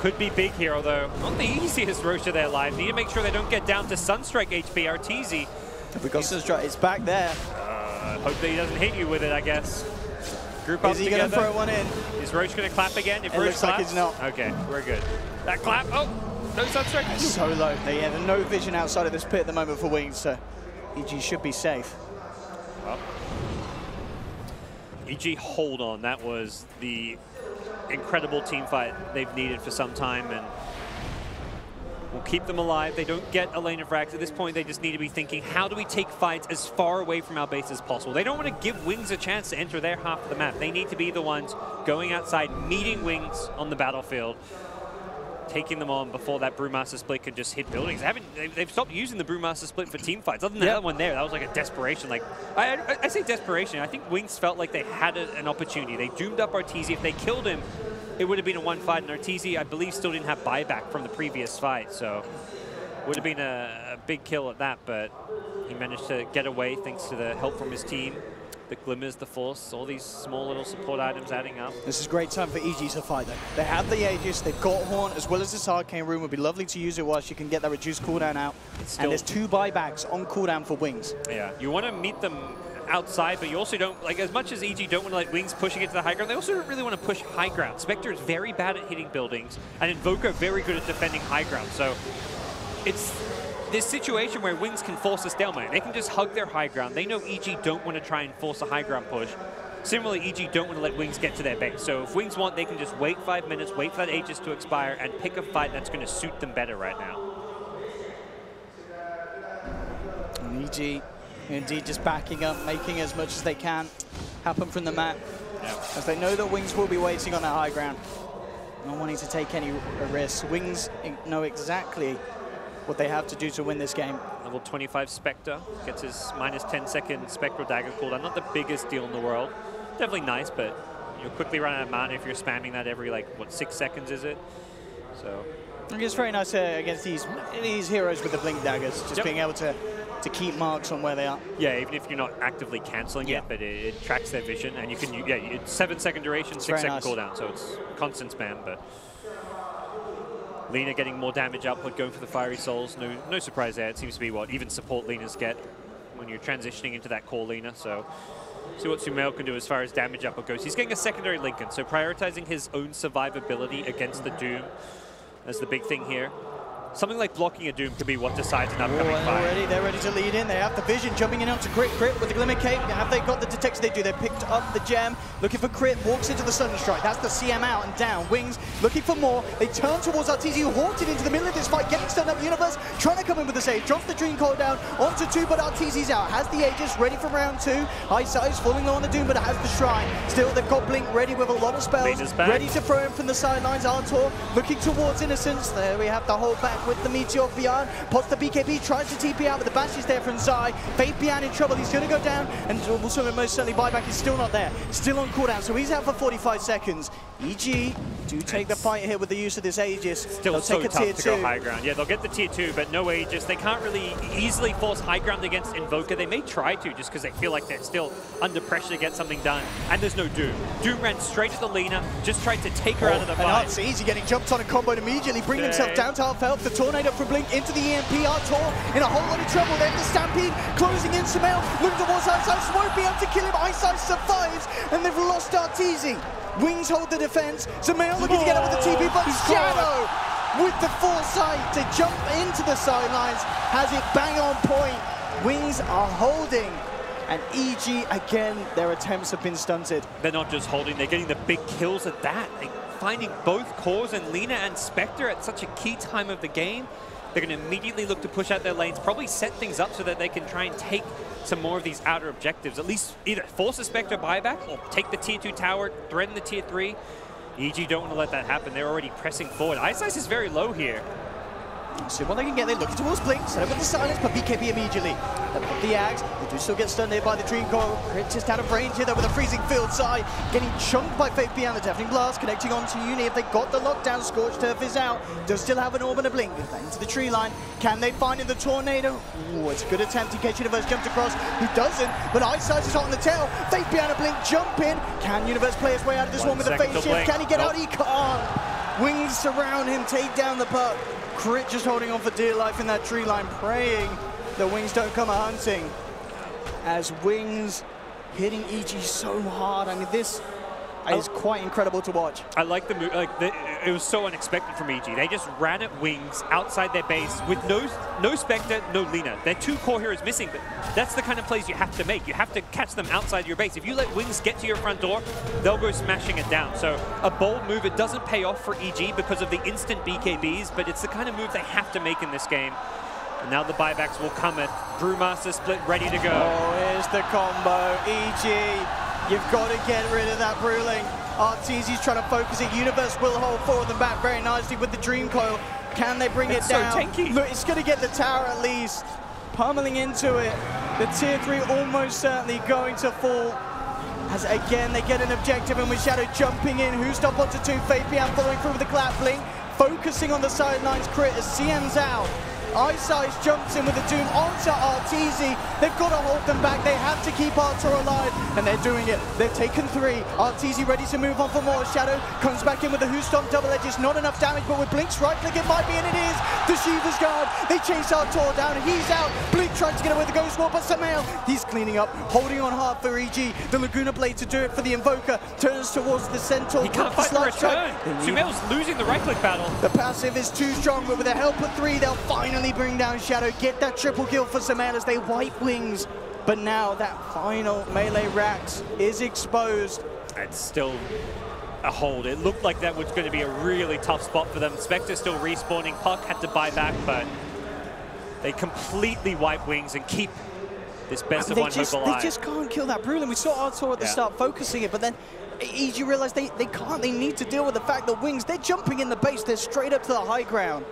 Could be big here, although not the easiest Roche of their lives. Need to make sure they don't get down to Sunstrike HP. Arteezy. We got Sunstrike. It's back there. Hope that he doesn't hit you with it, I guess. Group up together. Is he going to throw one in? Is Roche going to clap again? If it looks like it's not. Okay, we're good. That clap. Oh, no Sunstrike. It's so low. They have no vision outside of this pit at the moment for Wings, so EG should be safe. Well, EG, hold on. That was the incredible team fight they've needed for some time, and we'll keep them alive. They don't get a lane of Rax. At this point, they just need to be thinking, how do we take fights as far away from our base as possible? They don't want to give Wings a chance to enter their half of the map. They need to be the ones going outside, meeting Wings on the battlefield. taking them on before that Brewmaster split could just hit buildings. They've stopped using the Brewmaster split for team fights. Other than that one there, that was like a desperation. Like I say desperation. I think Wings felt like they had an opportunity. They doomed up Arteezy. If they killed him, it would have been a one fight. And Arteezy, I believe, still didn't have buyback from the previous fight, so would have been a big kill at that. But he managed to get away thanks to the help from his team. The glimmers, the force, all these small little support items adding up. This is great time for EG to fight though. They have the Aegis, they've got Horn, as well as this Arcane Rune. Would be lovely to use it whilst you can get that reduced cooldown out. And there's 2 buybacks on cooldown for Wings. Yeah, you want to meet them outside, but you also don't, like, as much as EG don't want to let Wings pushing it to the high ground, they also don't really want to push high ground. Spectre is very bad at hitting buildings, and Invoker very good at defending high ground. So it's this situation where Wings can force a stalemate. They can just hug their high ground. They know EG don't want to try and force a high ground push. Similarly, EG don't want to let Wings get to their base. So if Wings want, they can just wait 5 minutes, wait for that Aegis to expire, and pick a fight that's going to suit them better right now. And EG, indeed, just backing up, making as much as they can happen from the map. As they know that Wings will be waiting on that high ground. Not wanting to take any risks. Wings know exactly what they have to do to win this game. Level 25 Spectre gets his minus 10-second Spectral Dagger cooldown. Not the biggest deal in the world. Definitely nice, but you'll quickly run out of mana if you're spamming that every, like, what, 6 seconds is it? So it's very nice against these heroes with the blink daggers, just being able to keep marks on where they are. Yeah, even if you're not actively cancelling it, but it tracks their vision, and you can, it's 7-second duration, 6-second cooldown, so it's constant spam, but Lina getting more damage output, going for the Fiery Souls. No surprise there. It seems to be what even support Linas get when you're transitioning into that core Lina. So see what Sumail can do as far as damage output goes. He's getting a secondary Lincoln, so prioritizing his own survivability against the Doom as the big thing here. Something like blocking a Doom could be what decides an upcoming fight. They're ready to lead in. They have the vision, jumping in onto Crit with the Glimmer Cape. Have they got the detection? They do. They picked up the gem, looking for Crit, walks into the Sunstrike. That's the CM out and down. Wings looking for more. They turn towards Arteezy, who haunted into the middle of this fight, getting stunned up. Universe trying to come in with the save. Drops the Dream Coil down onto 2, but Arteezy's out. Has the Aegis ready for round 2. High size falling low on the Doom, but it has the Shrine. Still, they've got Blink ready with a lot of spells. Ready to throw him from the sidelines. Artor looking towards Innocence. There we have the hold back with the Meteor. Pots the BKB, tries to TP out, but the bash is there from Zai. Fabian in trouble, he's going to go down, and also most certainly buyback is still not there. Still on cooldown, so he's out for 45 seconds. EG do take the fight here with the use of this Aegis. Still so tough to go high ground. Yeah, they'll get the tier 2, but no Aegis. They can't really easily force high ground against Invoker. They may try to, just because they feel like they're still under pressure to get something done. And there's no Doom. Doom ran straight at the Lina, just tried to take her out of the fight. And Arteezy getting jumped on and comboed immediately, bringing himself down to half health. The Tornado from Blink into the EMP. Artor in a whole lot of trouble. Then the Stampede closing in. Sumail looking towards Ice Ice, won't be able to kill him. Ice Ice survives, and they've lost Arteezy. Wings hold the defense. Sumail looking to get up with the TP, but Shadow with the foresight to jump into the sidelines has it bang on point. Wings are holding, and EG again, their attempts have been stunted. They're not just holding, they're getting the big kills at that. They're finding both cores and Lina and Spectre at such a key time of the game. They're going to immediately look to push out their lanes, probably set things up so that they can try and take some more of these outer objectives. At least either force a Spectre buyback or take the tier 2 tower, threaten the tier 3. EG don't want to let that happen. They're already pressing forward. Ice Ice is very low here. See what they can get. They're looking towards Blink, set up with the silence, but BKB immediately. They put the Axe. They do still get stunned here by the Dream Coil. Crit just out of range here, though, with a freezing field. Zai getting chunked by Faith Beyond the Deafening Blast, connecting onto Uni. If they got the lockdown, Scorched Earth is out. Does still have an Orb and a Blink. Into the tree line. Can they find in the Tornado? Ooh, it's a good attempt in case Universe jumps across. He doesn't, but Ice Ice is hot on the tail. Faith Beyond a Blink, jump in. Can Universe play his way out of this one with a phase shift? Can he get out? He can't. Wings surround him, take down the puck. Crit just holding on for dear life in that tree line, praying the Wings don't come a-hunting. As Wings hitting EG so hard. I mean, this is quite incredible to watch. I like the move. It was so unexpected from EG. They just ran at Wings outside their base with no Spectre, no Lina. Their 2 core heroes missing, but that's the kind of plays you have to make. You have to catch them outside your base. If you let Wings get to your front door, they'll go smashing it down. So a bold move. It doesn't pay off for EG because of the instant BKBs, but it's the kind of move they have to make in this game. And now the buybacks will come at Brewmaster split ready to go. Oh, here's the combo. EG, you've got to get rid of that Brewling. Arteezy's trying to focus it. Universe will hold 4 of them back very nicely with the Dream Coil. Can they bring it down? So tanky. Look, it's going to get the tower at least. Pummeling into it. The tier 3 almost certainly going to fall. As again, they get an objective, and with Shadow jumping in, who's up onto 2, Fabian following through with the clap blink, focusing on the sidelines crit as CM's out. Ice jumps in with the Doom onto Arteezy. They've got to hold them back. They have to keep Artur alive, and they're doing it. They've taken 3. Arteezy ready to move on for more. Shadow comes back in with the Who-Stomp double edges. Not enough damage, but with Blink's right click, it might be, and it is. The Shiva's guard. They chase Artur down. He's out. Blink trying to get away with the Ghost Wall, but Samael, he's cleaning up, holding on hard for EG. The Laguna Blade to do it for the Invoker. Turns towards the Centaur. He can't fight the return. Sumail's losing the right-click battle. The passive is too strong, but with the help of 3, they'll finally bring down Shadow, get that triple kill for Samael as they wipe Wings. But now that final melee Rax is exposed. It's still a hold. It looked like that was going to be a really tough spot for them. Spectre still respawning. Puck had to buy back, but they completely wipe Wings and keep this best of one hope alive. They just can't kill that Brulin. We saw Artur at the start focusing it, but then EG realized they can't. They need to deal with the fact that Wings, they're jumping in the base. They're straight up to the high ground.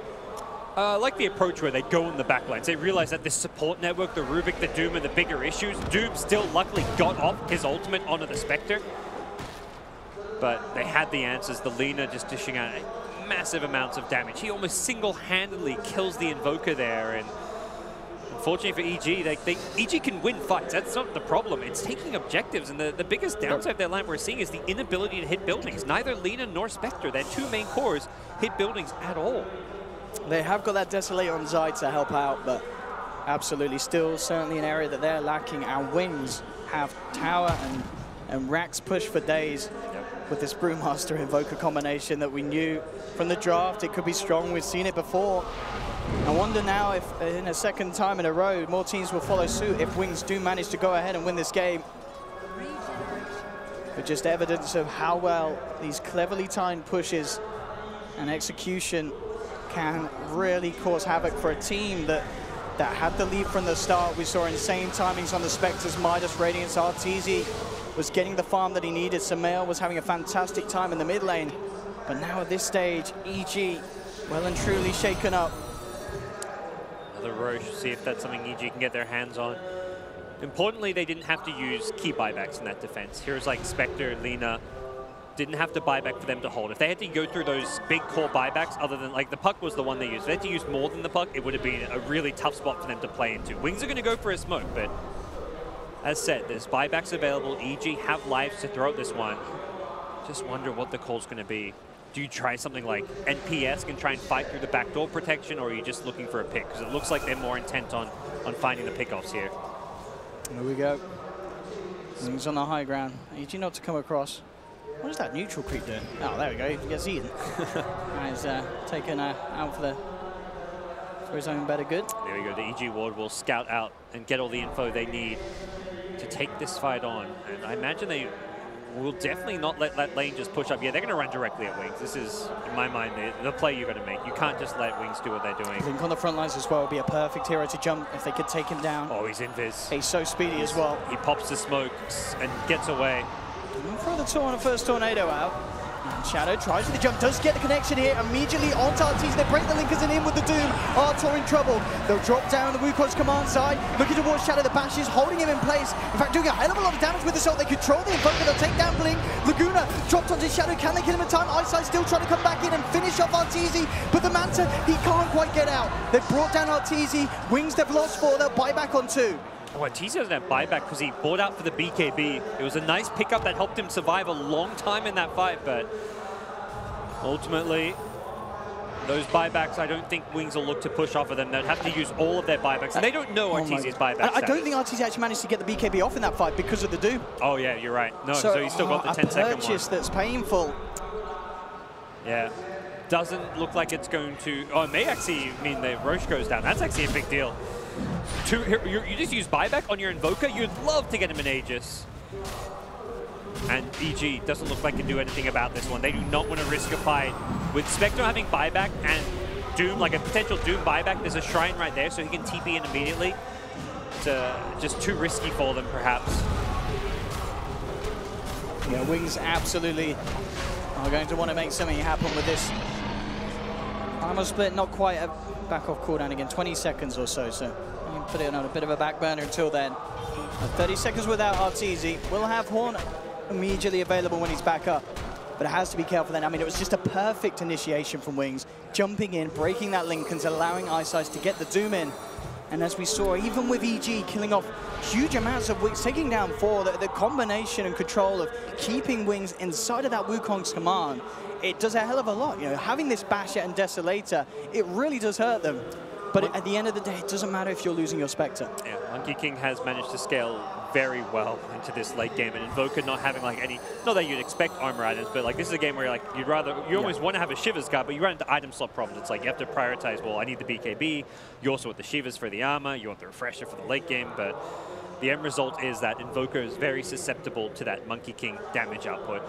I like the approach where they go in the backlines. They realize that this support network, the Rubik, the Doom, are the bigger issues. Doom still luckily got off his ultimate onto the Spectre. But they had the answers. The Lina just dishing out massive amounts of damage. He almost single-handedly kills the Invoker there. And unfortunately for EG, EG can win fights. That's not the problem. It's taking objectives. And the biggest downside of their line we're seeing is the inability to hit buildings. Neither Lina nor Spectre, their 2 main cores, hit buildings at all. They have got that Desolate on Zai to help out, but absolutely still certainly an area that they're lacking. Our Wings have Tower and Rax push for days with this Brewmaster Invoker combination that we knew from the draft. It could be strong. We've seen it before. I wonder now if in a second time in a row, more teams will follow suit if Wings do manage to go ahead and win this game. But just evidence of how well these cleverly timed pushes and execution can really cause havoc for a team that had the lead from the start. We saw insane timings on the Spectres. Midas Radiance. Arteezy was getting the farm that he needed. Samael was having a fantastic time in the mid lane. But now at this stage, EG well and truly shaken up. Another Roche, see if that's something EG can get their hands on. Importantly, they didn't have to use key buybacks in that defense. Heroes like Spectre, Lina, didn't have to buy back for them to hold. If they had to go through those big core buybacks, other than like the Puck was the one they used, if they had to use more than the Puck, it would have been a really tough spot for them to play into. Wings are going to go for a smoke, but as said, there's buybacks available. EG have lives to throw at this one. Just wonder what the call's going to be. Do you try something like NPS and try and fight through the backdoor protection, or are you just looking for a pick? Because it looks like they're more intent on finding the pickoffs here. There we go. Wings on the high ground. EG not to come across. What is that neutral creep doing? Oh, there we go. He gets eaten. He's taken out for his own better good. There we go. The EG ward will scout out and get all the info they need to take this fight on. And I imagine they will definitely not let that lane just push up. Yeah, they're going to run directly at Wings. This is, in my mind, the play you're going to make. You can't just let Wings do what they're doing. Blink on the front lines as well would be a perfect hero to jump if they could take him down. Oh, he's invis. He's so speedy as well. He pops the smokes and gets away. Throw the first tornado out. And Shadow tries with the jump, does get the connection here. Immediately onto Arteezy. They break the linkers and in with the Doom. Artur in trouble. They'll drop down the Wukong's command side. Looking towards Shadow. The Bash is holding him in place. In fact, doing a hell of a lot of damage with the Assault. They control the Invoker. They'll take down Blink. Laguna dropped onto Shadow. Can they kill him in time? Eyesight still trying to come back in and finish off Arteezy. But the Manta, he can't quite get out. They've brought down Arteezy. Wings, they've lost 4. They'll buy back on 2. Oh, Arteezy doesn't have buyback because he bought out for the BKB. It was a nice pickup that helped him survive a long time in that fight, but ultimately, those buybacks, I don't think Wings will look to push off of them. They'd have to use all of their buybacks, and they don't know Arteezy's buyback. I don't think Arteezy actually managed to get the BKB off in that fight because of the Doom. Oh, yeah, you're right. No, so he's still got the 10-second one. A purchase that's painful. Yeah. Doesn't look like it's going to... Oh, it may actually mean that Roche goes down. That's actually a big deal. You just use buyback on your Invoker. You'd love to get him an Aegis. And EG doesn't look like it can do anything about this one. They do not want to risk a fight. With Spectre having buyback and Doom, like a potential Doom buyback, there's a Shrine right there, so he can TP in immediately. It's just too risky for them, perhaps. Yeah, Wings absolutely are going to want to make something happen with this. Armor split, not quite a back off cooldown again, 20 seconds or so, so you can put it on a bit of a back burner until then. 30 seconds without Arteezy. We'll have Horn immediately available when he's back up, but it has to be careful then. I mean, it was just a perfect initiation from Wings, jumping in, breaking that link and allowing Ice Ice to get the Doom in. And as we saw, even with EG killing off huge amounts of Wings, taking down 4, the combination and control of keeping Wings inside of that Wukong's command, it does a hell of a lot. You know, having this Basher and Desolator, it really does hurt them. But at the end of the day, it doesn't matter if you're losing your Spectre. Yeah, Monkey King has managed to scale very well into this late game, and Invoker not having like any, not that you'd expect armor items, but like this is a game where you're like, you almost want to have a Shivers guard, but you run into item slot problems. It's like you have to prioritize, well, I need the BKB, you also want the Shivers for the armor, you want the Refresher for the late game, but the end result is that Invoker is very susceptible to that Monkey King damage output.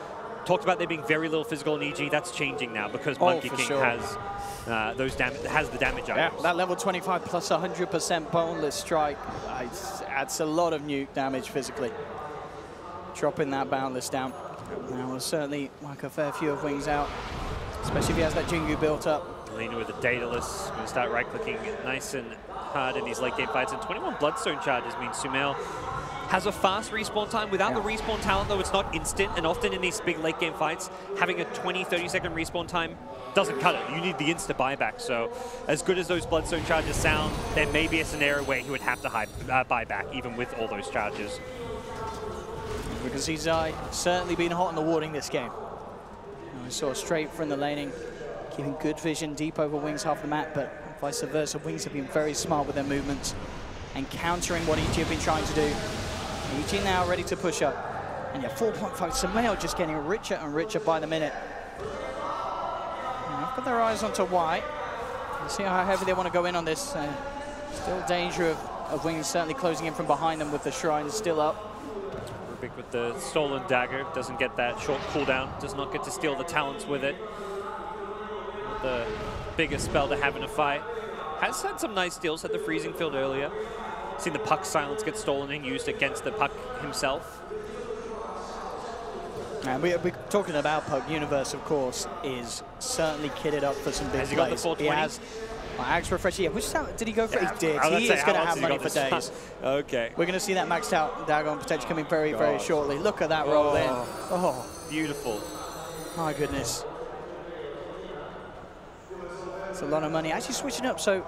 Talked about there being very little physical in EG. That's changing now because Monkey King has the damage items. Yeah, that level 25 plus 100% boneless strike adds a lot of nuke damage physically. Dropping that boundless down. Now we'll certainly like a fair few of Wings out, especially if he has that Jingu built up. Lena with the Daedalus, going to start right-clicking nice and hard in these late-game fights. And 21 Bloodstone charges means Sumail has a fast respawn time. Without the respawn talent, though, it's not instant. And often in these big late-game fights, having a 20, 30-second respawn time doesn't cut it. You need the insta buyback. So as good as those Bloodstone charges sound, there may be a scenario where he would have to buy back, even with all those charges. Because he's certainly been hot in the warding this game. We saw straight from the laning, keeping good vision deep over Wings half the map, but vice versa. Wings have been very smart with their movements and countering what EG have been trying to do. EG now ready to push up. And yeah, 4.5, Sumail just getting richer and richer by the minute. They've got their eyes onto White. Let's see how heavy they want to go in on this. Still danger of Wings certainly closing in from behind them with the Shrine still up. Rubik with the stolen dagger, doesn't get that short cooldown, does not get to steal the talents with it. Not the biggest spell to have in a fight. Has had some nice steals at the freezing field earlier. Seen the Puck silence get stolen and used against the Puck himself. And we're talking about Puck. Universe, of course, is certainly kitted up for some big plays. Has he got the 420? He has. Axe Refresher, yeah, which sound did he go for? He did. He is going to have money for days. Okay. We're going to see that maxed out Dagon potentially coming very, very shortly. Look at that roll in. Oh, beautiful. My goodness. It's a lot of money. Actually switching up, so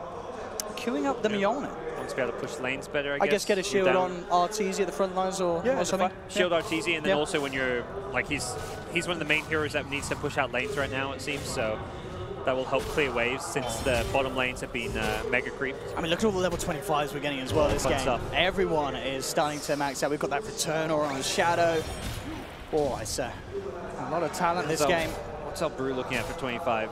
queuing up the Mjolnir. Wants to be able to push lanes better, I guess get a shield on Arteezy at the front lines or something. Shield Arteezy, and then also when you're, like, he's one of the main heroes that needs to push out lanes right now, it seems, so that will help clear waves since the bottom lanes have been mega creeped. I mean, look at all the level 25s we're getting as well this game. Stuff. Everyone is starting to max out. We've got that return or on Shadow. Oh, it's a lot of talent this game. What's our Brew looking at for 25?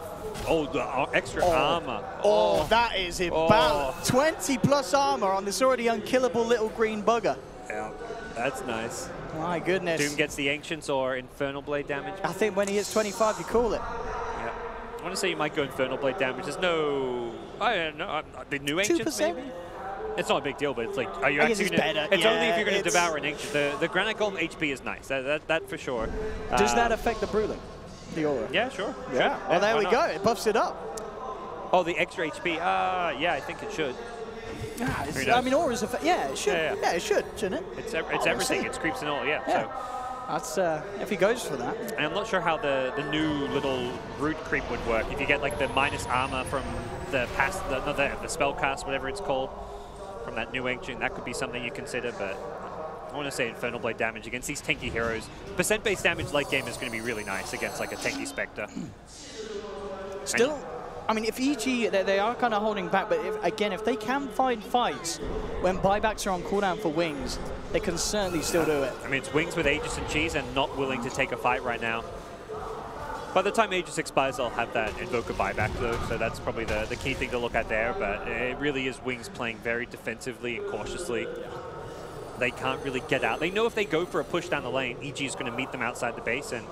Oh, the extra armor. Oh, that is imbalance. 20 plus armor on this already unkillable little green bugger. Yeah, that's nice. My goodness. Doom gets the Ancients or Infernal Blade damage. I think when he hits 25, you call it. Yeah. I want to say you might go Infernal Blade damage. There's no, I don't know, the new Ancients 2%? maybe? It's not a big deal, but it's like, are you actually going to? It's only if you're going to devour an Ancient. The Granite Golem HP is nice, that for sure. Does that affect the Brewling? The aura? Yeah, sure. Yeah. Well, there we go. It buffs it up. Oh, the extra HP. Yeah, I think it should. Yeah, I mean, auras. Yeah, it should. Yeah, it should, shouldn't it? It's everything. It's creeps and all. Yeah. So that's if he goes for that. And I'm not sure how the new little root creep would work. If you get like the minus armor from the spell cast, whatever it's called, from that new ancient, that could be something you consider. But I want to say Infernal Blade damage against these tanky heroes. Percent-based damage late game is going to be really nice against like a tanky Spectre. Still, I mean, if EG, they are kind of holding back, but if they can find fights when buybacks are on cooldown for Wings, they can certainly still do it. I mean, it's Wings with Aegis and Cheese and not willing to take a fight right now. By the time Aegis expires, I'll have that Invoker buyback though, so that's probably the key thing to look at there, but it really is Wings playing very defensively and cautiously. They can't really get out. They know if they go for a push down the lane, EG is going to meet them outside the base, and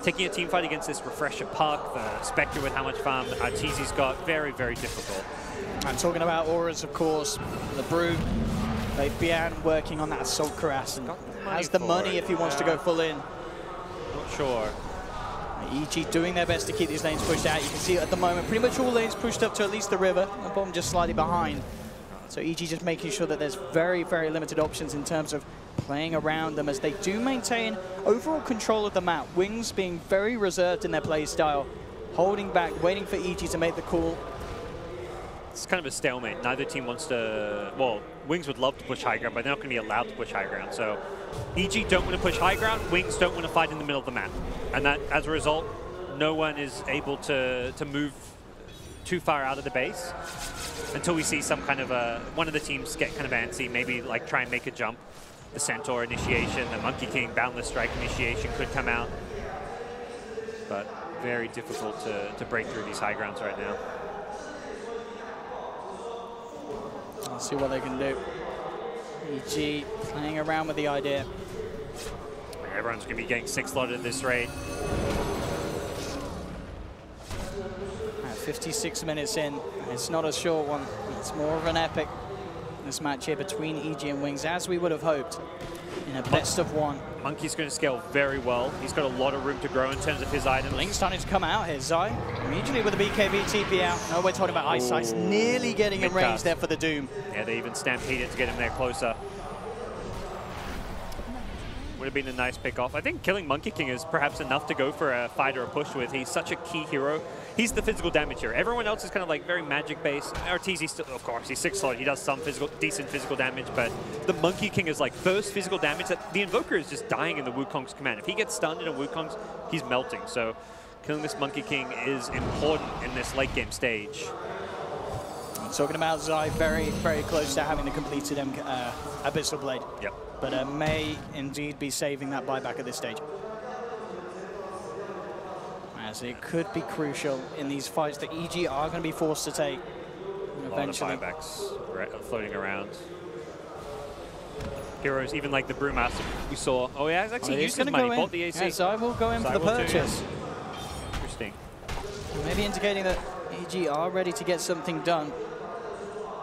taking a team fight against this Refresher Puck, the Spectre with how much farm Arteezy's got, very, very difficult. I'm talking about auras, of course, the Brew. They've been working on that Assault Cuirass and has the money if he wants to go full in. Not sure. EG doing their best to keep these lanes pushed out. You can see at the moment, pretty much all lanes pushed up to at least the river. The bottom just slightly behind. So EG just making sure that there's very, very limited options in terms of playing around them as they do maintain overall control of the map. Wings being very reserved in their play style, holding back, waiting for EG to make the call. It's kind of a stalemate. Neither team wants to, well, Wings would love to push high ground, but they're not going to be allowed to push high ground. So EG don't want to push high ground, Wings don't want to fight in the middle of the map. And that, as a result, no one is able to move too far out of the base until we see some kind of one of the teams get kind of antsy, maybe like try and make a jump. The Centaur initiation, the Monkey King Boundless Strike initiation could come out. But very difficult to break through these high grounds right now. Let's see what they can do. EG playing around with the idea. Everyone's going to be getting 6-slotted at this rate. 56 minutes in. It's not a short one. It's more of an epic. This match here between EG and Wings, as we would have hoped, in a best of one. Monkey's going to scale very well. He's got a lot of room to grow in terms of his items. Blink starting to come out here. Zai immediately with the BKB TP out. No, we're talking about Ice Ice nearly getting in range there for the Doom. Yeah, they even stampeded to get him there closer. Would have been a nice pick off. I think killing Monkey King is perhaps enough to go for a fight or a push with. He's such a key hero. He's the physical damage here. Everyone else is kind of like very magic based. RTZ still, of course, he's 6-slot. He does some decent physical damage, but the Monkey King is like burst physical damage that the Invoker is just dying in the Wukong's command. If he gets stunned in a Wukong's, he's melting. So killing this Monkey King is important in this late game stage. Talking about Zai, very, very close to having the completed Abyssal Blade. Yep. But may indeed be saving that buyback at this stage. As it could be crucial in these fights that EG are going to be forced to take. Eventually. A lot of buybacks floating around. Heroes, even like the Brewmaster we saw. Oh yeah, he's actually used his money, bought the AC. Yeah, Zai will go in for the purchase. Too, yeah. Interesting. Maybe indicating that EG are ready to get something done.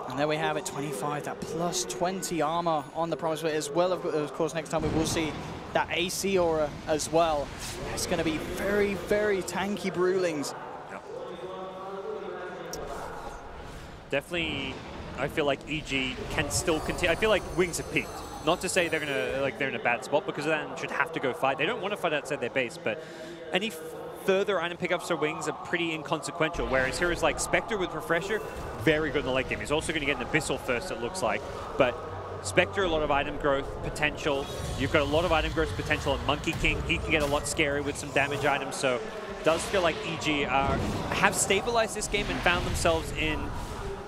And there we have it, 25, that plus 20 armor on the Promise as well. Of course, next time we will see that AC aura as well. It's going to be very, very tanky Brewlings. Yep. Definitely, I feel like EG can still continue. I feel like Wings have peaked. Not to say they're in a bad spot because of that and should have to go fight. They don't want to fight outside their base, but any further item pickups for Wings are pretty inconsequential, whereas heroes like Spectre with Refresher, very good in the late game. He's also going to get an Abyssal first, it looks like. But Spectre, a lot of item growth potential. You've got a lot of item growth potential in Monkey King. He can get a lot scary with some damage items, so it does feel like EG have stabilized this game and found themselves in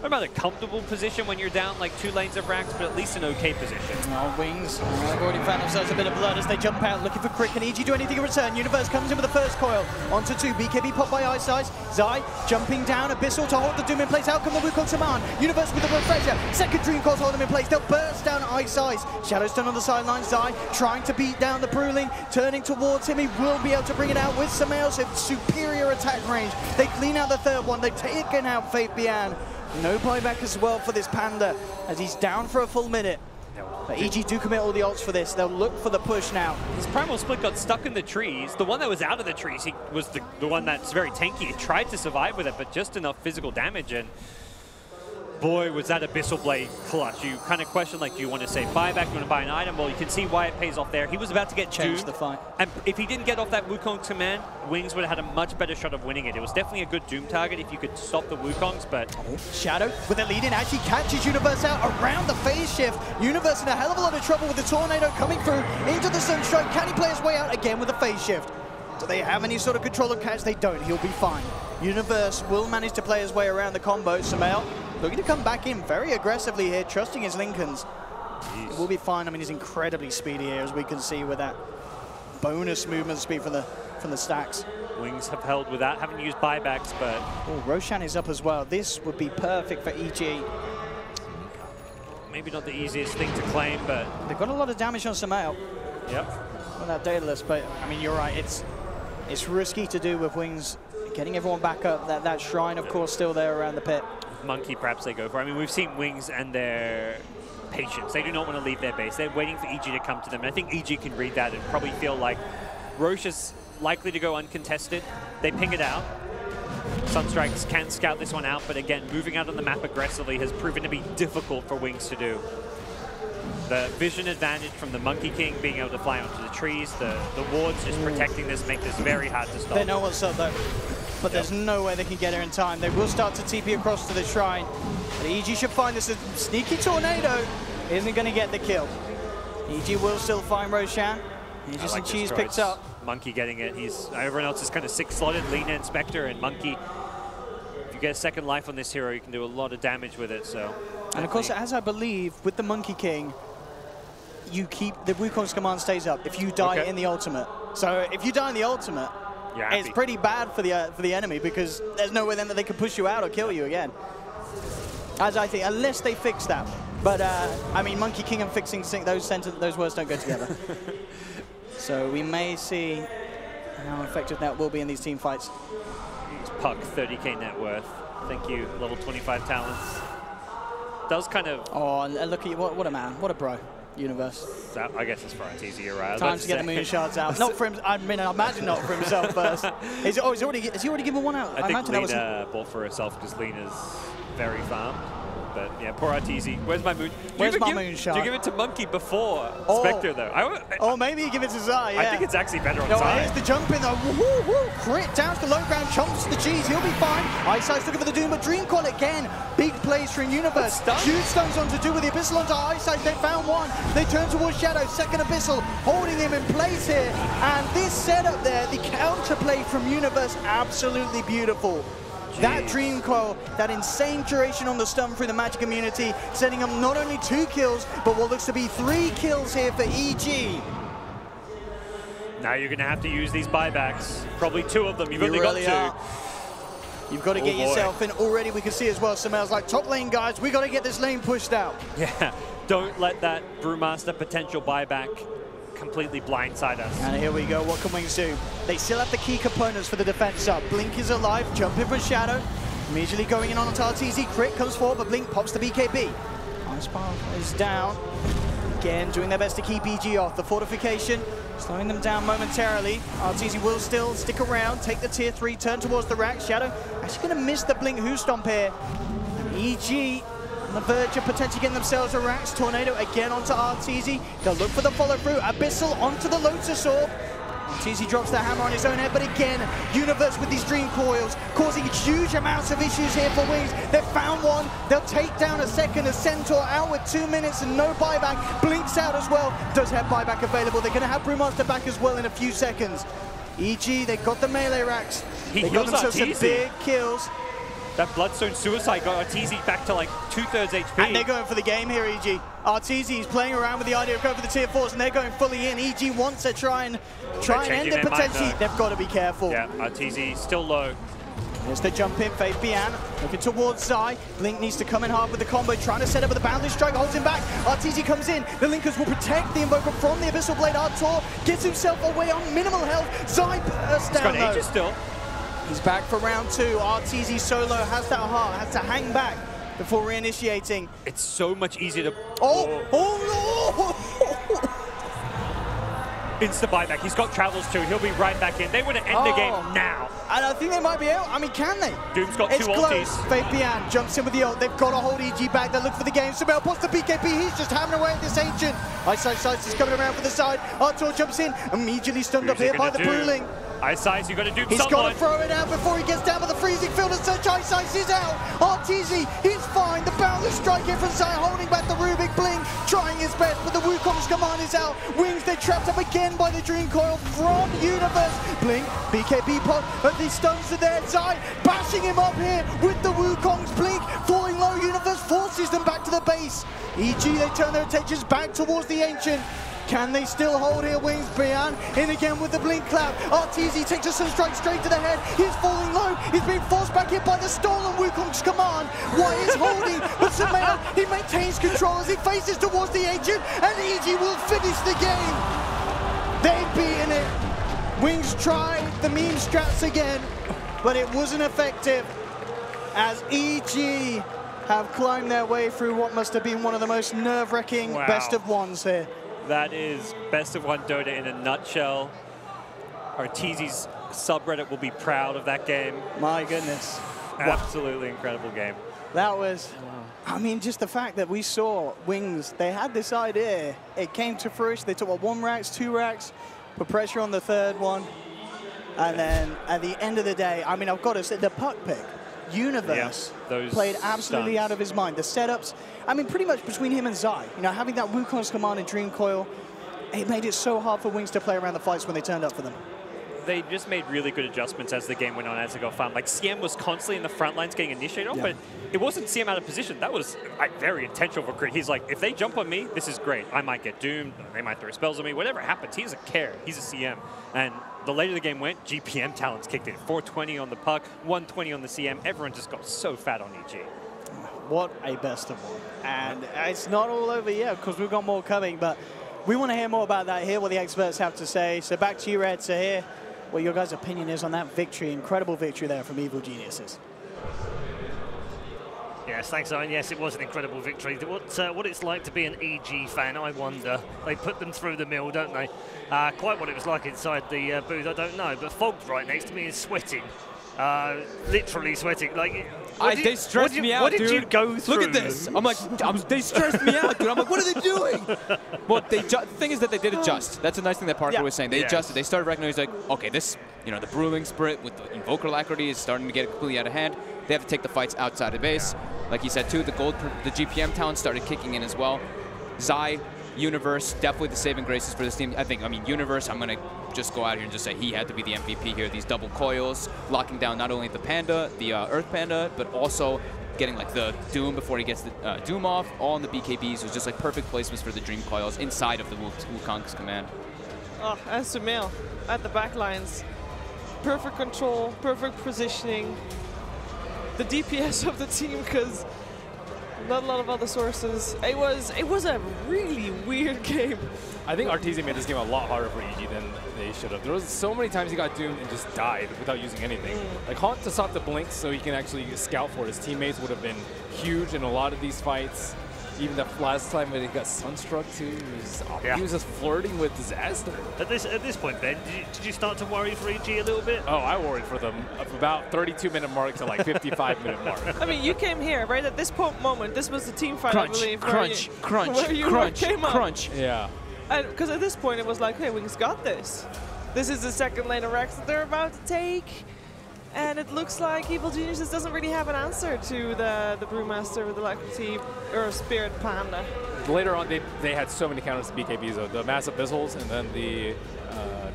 about a comfortable position when you're down like 2 lanes of racks, but at least an okay position. Oh, Wings, they've already found themselves a bit of blood as they jump out looking for Crick. Can EG do anything in return? Universe comes in with the first coil. Onto 2, BKB popped by Ice Ice. Zai jumping down, Abyssal to hold the Doom in place. Out come the Wukong Command. Universe with the Refresher. Second Dream Coils hold them in place. They'll burst down Ice Ice. Shadowstone on the sidelines. Zai trying to beat down the Brewling. Turning towards him. He will be able to bring it out with some else of superior attack range. They clean out the third one. They've taken out Faith Bian. No buyback as well for this Panda as he's down for a full minute. But EG do commit all the ults for this. They'll look for the push now. His Primal Split got stuck in the trees. The one that was out of the trees, he was the one that's very tanky. He tried to survive with it, but just enough physical damage. And boy, was that Abyssal Blade clutch. You kind of question, like, do you want to say buyback, do you want to buy an item? Well, you can see why it pays off there. He was about to get changed the fight. And if he didn't get off that Wukong command, Wings would have had a much better shot of winning it. It was definitely a good Doom target if you could stop the Wukongs, but... Shadow with the lead in actually catches Universe out around the phase shift. Universe in a hell of a lot of trouble with the Tornado coming through into the Sunstrike. Can he play his way out again with the phase shift? Do they have any sort of control of catch? They don't. He'll be fine. Universe will manage to play his way around the combo. Samael looking to come back in very aggressively here, trusting his Lincolns. It will be fine. I mean, he's incredibly speedy here, as we can see with that bonus movement speed from the stacks. Wings have held with that. Haven't used buybacks, but... Oh, Roshan is up as well. This would be perfect for EG. Maybe not the easiest thing to claim, but... They've got a lot of damage on Samael. Yep. Well, that Daedalus, but, I mean, you're right. It's risky to do with Wings getting everyone back up. That Shrine, of course, still there around the pit. Monkey, perhaps they go for. I mean, we've seen Wings and their patience. They do not want to leave their base. They're waiting for EG to come to them. And I think EG can read that and probably feel like Roche is likely to go uncontested. They ping it out. Sunstrikes can scout this one out, but again, moving out on the map aggressively has proven to be difficult for Wings to do. The vision advantage from the Monkey King being able to fly onto the trees, the wards just protecting this make this very hard to stop. They know what's up though, but there's no way they can get her in time. They will start to TP across to the shrine. But EG should find this. A sneaky tornado isn't going to get the kill. EG will still find Roshan. Aegis and Cheese picked up. Monkey getting it. Everyone else is kind of 6-slotted. Lina, Inspector, and Monkey. If you get a second life on this hero, you can do a lot of damage with it. So, and of course, as I believe, with the Monkey King, you keep the Wukong's command stays up if you die in the ultimate. So if you die in the ultimate, it's pretty bad for the enemy because there's no way then that they can push you out or kill you again. As I think, unless they fix that. But I mean, Monkey King and fixing those words don't go together. So we may see how effective that will be in these team fights. Puck, 30k net worth. Thank you, level 25 talents. Does kind of... Oh, and look at you, what a man, what a bro. Universe. I guess it's for Arteezy, you're right. Time to get the moon shards out. Not for him. I mean, I imagine not for himself first. Has he already given one out? I think Lina bought for herself because Lina's very farmed. But yeah, poor Arteezy. Where's my moon? Where's my moon shard? Do you give it to Monkey before Spectre though? Oh, maybe you give it to Zai. Yeah. I think it's actually better on Zai. Here's the jump in though. Woo, woo, crit down to the low ground, chomps the cheese. He'll be fine. Eyesight's looking for the Doom, but Dreamcoil again. Big plays for Universe. Huge stuns on to do with the Abyssal onto Eyesight. They found one. They turn towards Shadow. Second Abyssal holding him in place here. And this setup there, the counterplay from Universe, absolutely beautiful. Jeez. That Dreamcoil, that insane duration on the stun through the Magic immunity, setting up not only 2 kills, but what looks to be 3 kills here for EG. Now you're going to have to use these buybacks. Probably 2 of them. You've only got 2. You've got to get yourself in already. We can see as well, Samel's like, top lane, guys, we got to get this lane pushed out. Yeah, don't let that Brewmaster potential buyback completely blindside us. And here we go, what can Wings do? They still have the key components for the defense up. Blink is alive, jumping for Shadow. Immediately going in on Tarteezy, crit comes forward, but Blink pops the BKB. Ice Path is down. Again, doing their best to keep EG off. The fortification, slowing them down momentarily. Arteezy will still stick around, take the tier 3, turn towards the rack. Shadow actually going to miss the Blink Who Stomp here. And EG on the verge of potentially getting themselves a Rax. Tornado again onto Arteezy. They'll look for the follow-through. Abyssal onto the Lotus Orb. Arteezy drops the hammer on his own head, but again, Universe with these Dream Coils, causing huge amounts of issues here for Wings. They've found one. They'll take down a second. A Centaur out with 2 minutes and no buyback. Blinks out as well. Does have buyback available. They're going to have Brewmaster back as well in a few seconds. EG, they got the melee racks. They got themselves some big kills. That Bloodstone Suicide got Arteezy back to like 2/3 HP. And they're going for the game here, EG. Arteezy is playing around with the idea of going for the tier 4s, and they're going fully in. EG wants to try and end it potentially. They've got to be careful. Yeah, Arteezy still low. There's the jump in, Faith Bian looking towards Zai. Blink needs to come in hard with the combo, trying to set up with the Boundless Strike, holds him back. Arteezy comes in, the Linkers will protect the Invoker from the Abyssal Blade. Artur gets himself away on minimal health. Zai bursts down. He's got Aegis still. He's back for round 2. Arteezy solo has that heart, has to hang back before reinitiating. It's so much easier to... Oh no! Insta buyback. He's got travels too. He'll be right back in. They want to end the game now. And I think they might be out. I mean, can they? Doom's got 2 ultis. Faith Bian jumps in with the ult. They've got to hold EG back. They look for the game. Samel pops the BKB. He's just hammering away at this Ancient. Eyesight is coming around for the side. Artur jumps in. Immediately stunned up here by the Brewling. Eyesight, you got to do something. He's got to throw it out before he gets down with the freezing field and such. Eyesight is out. Arteezy, he's fine. The Boundless Strike here from Zai, holding back the Rubik Blink, trying his best, but the Wukong's command is out. Wings, they're trapped up again by the Dream Coil from Universe. Blink, BKB pop, but the stuns are there. Zai bashing him up here with the Wukong's Blink, falling low. Universe forces them back to the base. EG, they turn their attentions back towards the Ancient. Can they still hold here? Wings, Bian in again with the Blink Clap. Arteezy takes a Sunstrike straight to the head. He's falling low. He's being forced back in by the stolen Wukong's command. Why is holding? But Samel, he maintains control as he faces towards the Ancient, and EG will finish the game. They've beaten it. Wings tried the meme strats again, but it wasn't effective as EG have climbed their way through what must have been one of the most nerve-wracking best of ones here. That is best of 1 Dota in a nutshell. Arteezy's subreddit will be proud of that game. My goodness. Absolutely incredible game. That was, I mean, just the fact that we saw Wings, they had this idea. It came to fruition. They took, what, 1 racks, 2 racks, put pressure on the 3rd one. And then at the end of the day, I mean, I've got to say, the puck pick, Universe, played absolutely out of his mind. The setups, I mean, pretty much between him and Zai, you know, having that Wukong's command and Dream Coil, it made it so hard for Wings to play around the fights when they turned up for them. They just made really good adjustments as the game went on, as it got fun. Like, CM was constantly in the front lines getting initiated off, but it wasn't CM out of position. That was very intentional for Crit. He's like, if they jump on me, this is great. I might get doomed. They might throw spells on me. Whatever happens, he doesn't care. He's a CM. And the later the game went, GPM talents kicked in. 420 on the puck, 120 on the CM. Everyone just got so fat on EG. What a best of one. And it's not all over yet, because we've got more coming, but we want to hear more about that, hear what the experts have to say. So back to you, Red, to hear what your guys' opinion is on that victory, incredible victory there from Evil Geniuses. Yes, thanks, Owen. Yes, it was an incredible victory. What it's like to be an EG fan, I wonder. They put them through the mill, don't they? Quite what it was like inside the booth, I don't know. But Fog's right next to me is sweating. Literally sweating. Like, they stressed me out, dude. What did you go through? Look at this. I'm like, they stressed me out, dude. I'm like, what are they doing? Well, the thing is that they did adjust. That's a nice thing that Parker was saying. They adjusted. They started recognizing, like, okay, this, you know, the Brewing Sprint with the Invoker Alacrity is starting to get completely out of hand. They have to take the fights outside of base. Like he said, too, the GPM talent started kicking in as well. Zai, Universe, definitely the saving graces for this team. I mean, Universe, I'm going to just go out here and just say he had to be the MVP here. These double coils, locking down not only the Panda, the Earth Panda, but also getting like the Doom before he gets the Doom off, all in the BKBs. It was just like perfect placements for the Dream Coils inside of the Wukong's command. Oh, and Sumail at the back lines. Perfect control, perfect positioning. The DPS of the team, because not a lot of other sources. It was a really weird game. I think Arteezy made this game a lot harder for EG than they should have. There was so many times he got doomed and just died without using anything. Like Haunt to stop the blinks so he can actually scout for his teammates would have been huge in a lot of these fights. Even the last time when he got sunstruck too, he was just flirting with disaster. At this point, Ben, did you start to worry for EG a little bit? Oh, I worried for them of about 32-minute mark to like 55-minute mark. I mean, you came here, right? At this moment, this was the team fight, Crunch, I believe. crunch, Came up. crunch. Yeah. And because at this point, it was like, hey, Wings got this. This is the second lane of Rex that they're about to take. And it looks like Evil Geniuses doesn't really have an answer to the Brewmaster with the Alacrity or Spirit Panda. Later on, they had so many counters to BKBs, though. The Massive Abyssals and then the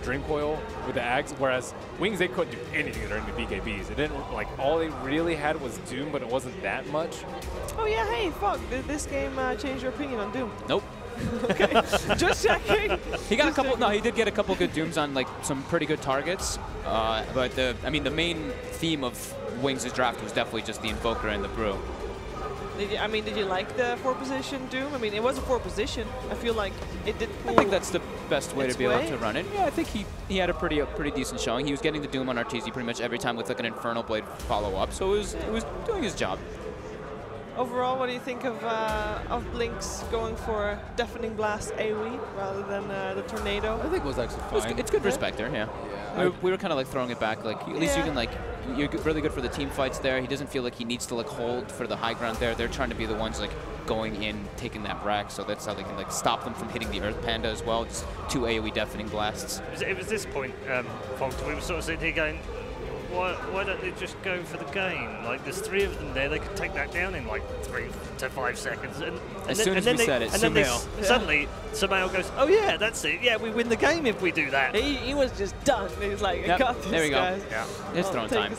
Dream Coil with the Ags, whereas Wings, they couldn't do anything during the BKBs. It didn't, like, all they really had was Doom, but it wasn't that much. Oh yeah, hey, Fog, did this game change your opinion on Doom? Nope. Okay, just checking. He got a couple. No, he did get a couple good Dooms on like some pretty good targets. But the main theme of Wings' draft was definitely just the Invoker and the Brew. Did you like the 4-position Doom? I mean, it was a 4-position. I feel like it did pull. I think that's the best way to be able way. to run it. Yeah, I think he had a pretty decent showing. He was getting the Doom on Arteezy pretty much every time with like an Infernal Blade follow-up, so it was doing his job. Overall, what do you think of Blinks going for Deafening Blast AoE rather than the Tornado? I think it was actually fine. It's good respect there, yeah. We were kind of like throwing it back, like at least you can like, you're really good for the team fights there. He doesn't feel like he needs to like hold for the high ground there. They're trying to be the ones like going in, taking that rack, so that's how they can like stop them from hitting the Earth Panda as well. Just 2 AoE Deafening Blasts. It was this point, Fox, we were sort of sitting here going, why don't they just go for the game? Like, there's 3 of them there. They could take that down in like 3 to 5 seconds. And soon as we said it, suddenly Sumail goes, oh yeah, that's it. Yeah, we win the game if we do that. He was just done. He was like, I got this, there we go. guys. Yeah, it's throwing time.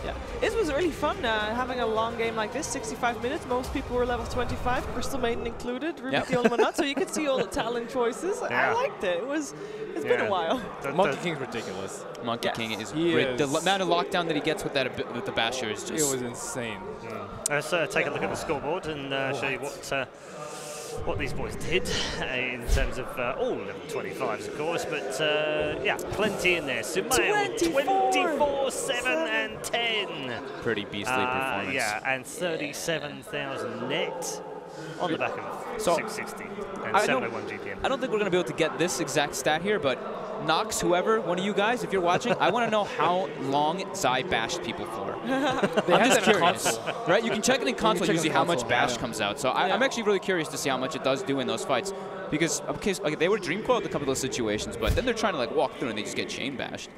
Yeah, it was really fun having a long game like this, 65 minutes. Most people were level 25, Crystal Maiden included, Ruby the only one not, so you could see all the talent choices. I liked it. It's been a while. Monkey King's ridiculous. Monkey King is the amount of lockdown that he gets with the Basher is just... It was insane. Let's take a look at the scoreboard and show you what these boys did in terms of all level 25s, of course, but yeah, plenty in there. Sumail, 24, 7 and 10. Pretty beastly performance. Yeah, and 37,000 net on the back of 660 and 701 GPM. I don't think we're going to be able to get this exact stat here, but Knox, whoever, one of you guys, if you're watching, I want to know how long Zai bashed people for. I'm just curious, right? You can check it in console. You see how much bash comes out. So I'm actually really curious to see how much it does do in those fights, because they were dream coiled a couple of those situations, but then they're trying to like walk through and they just get chain bashed.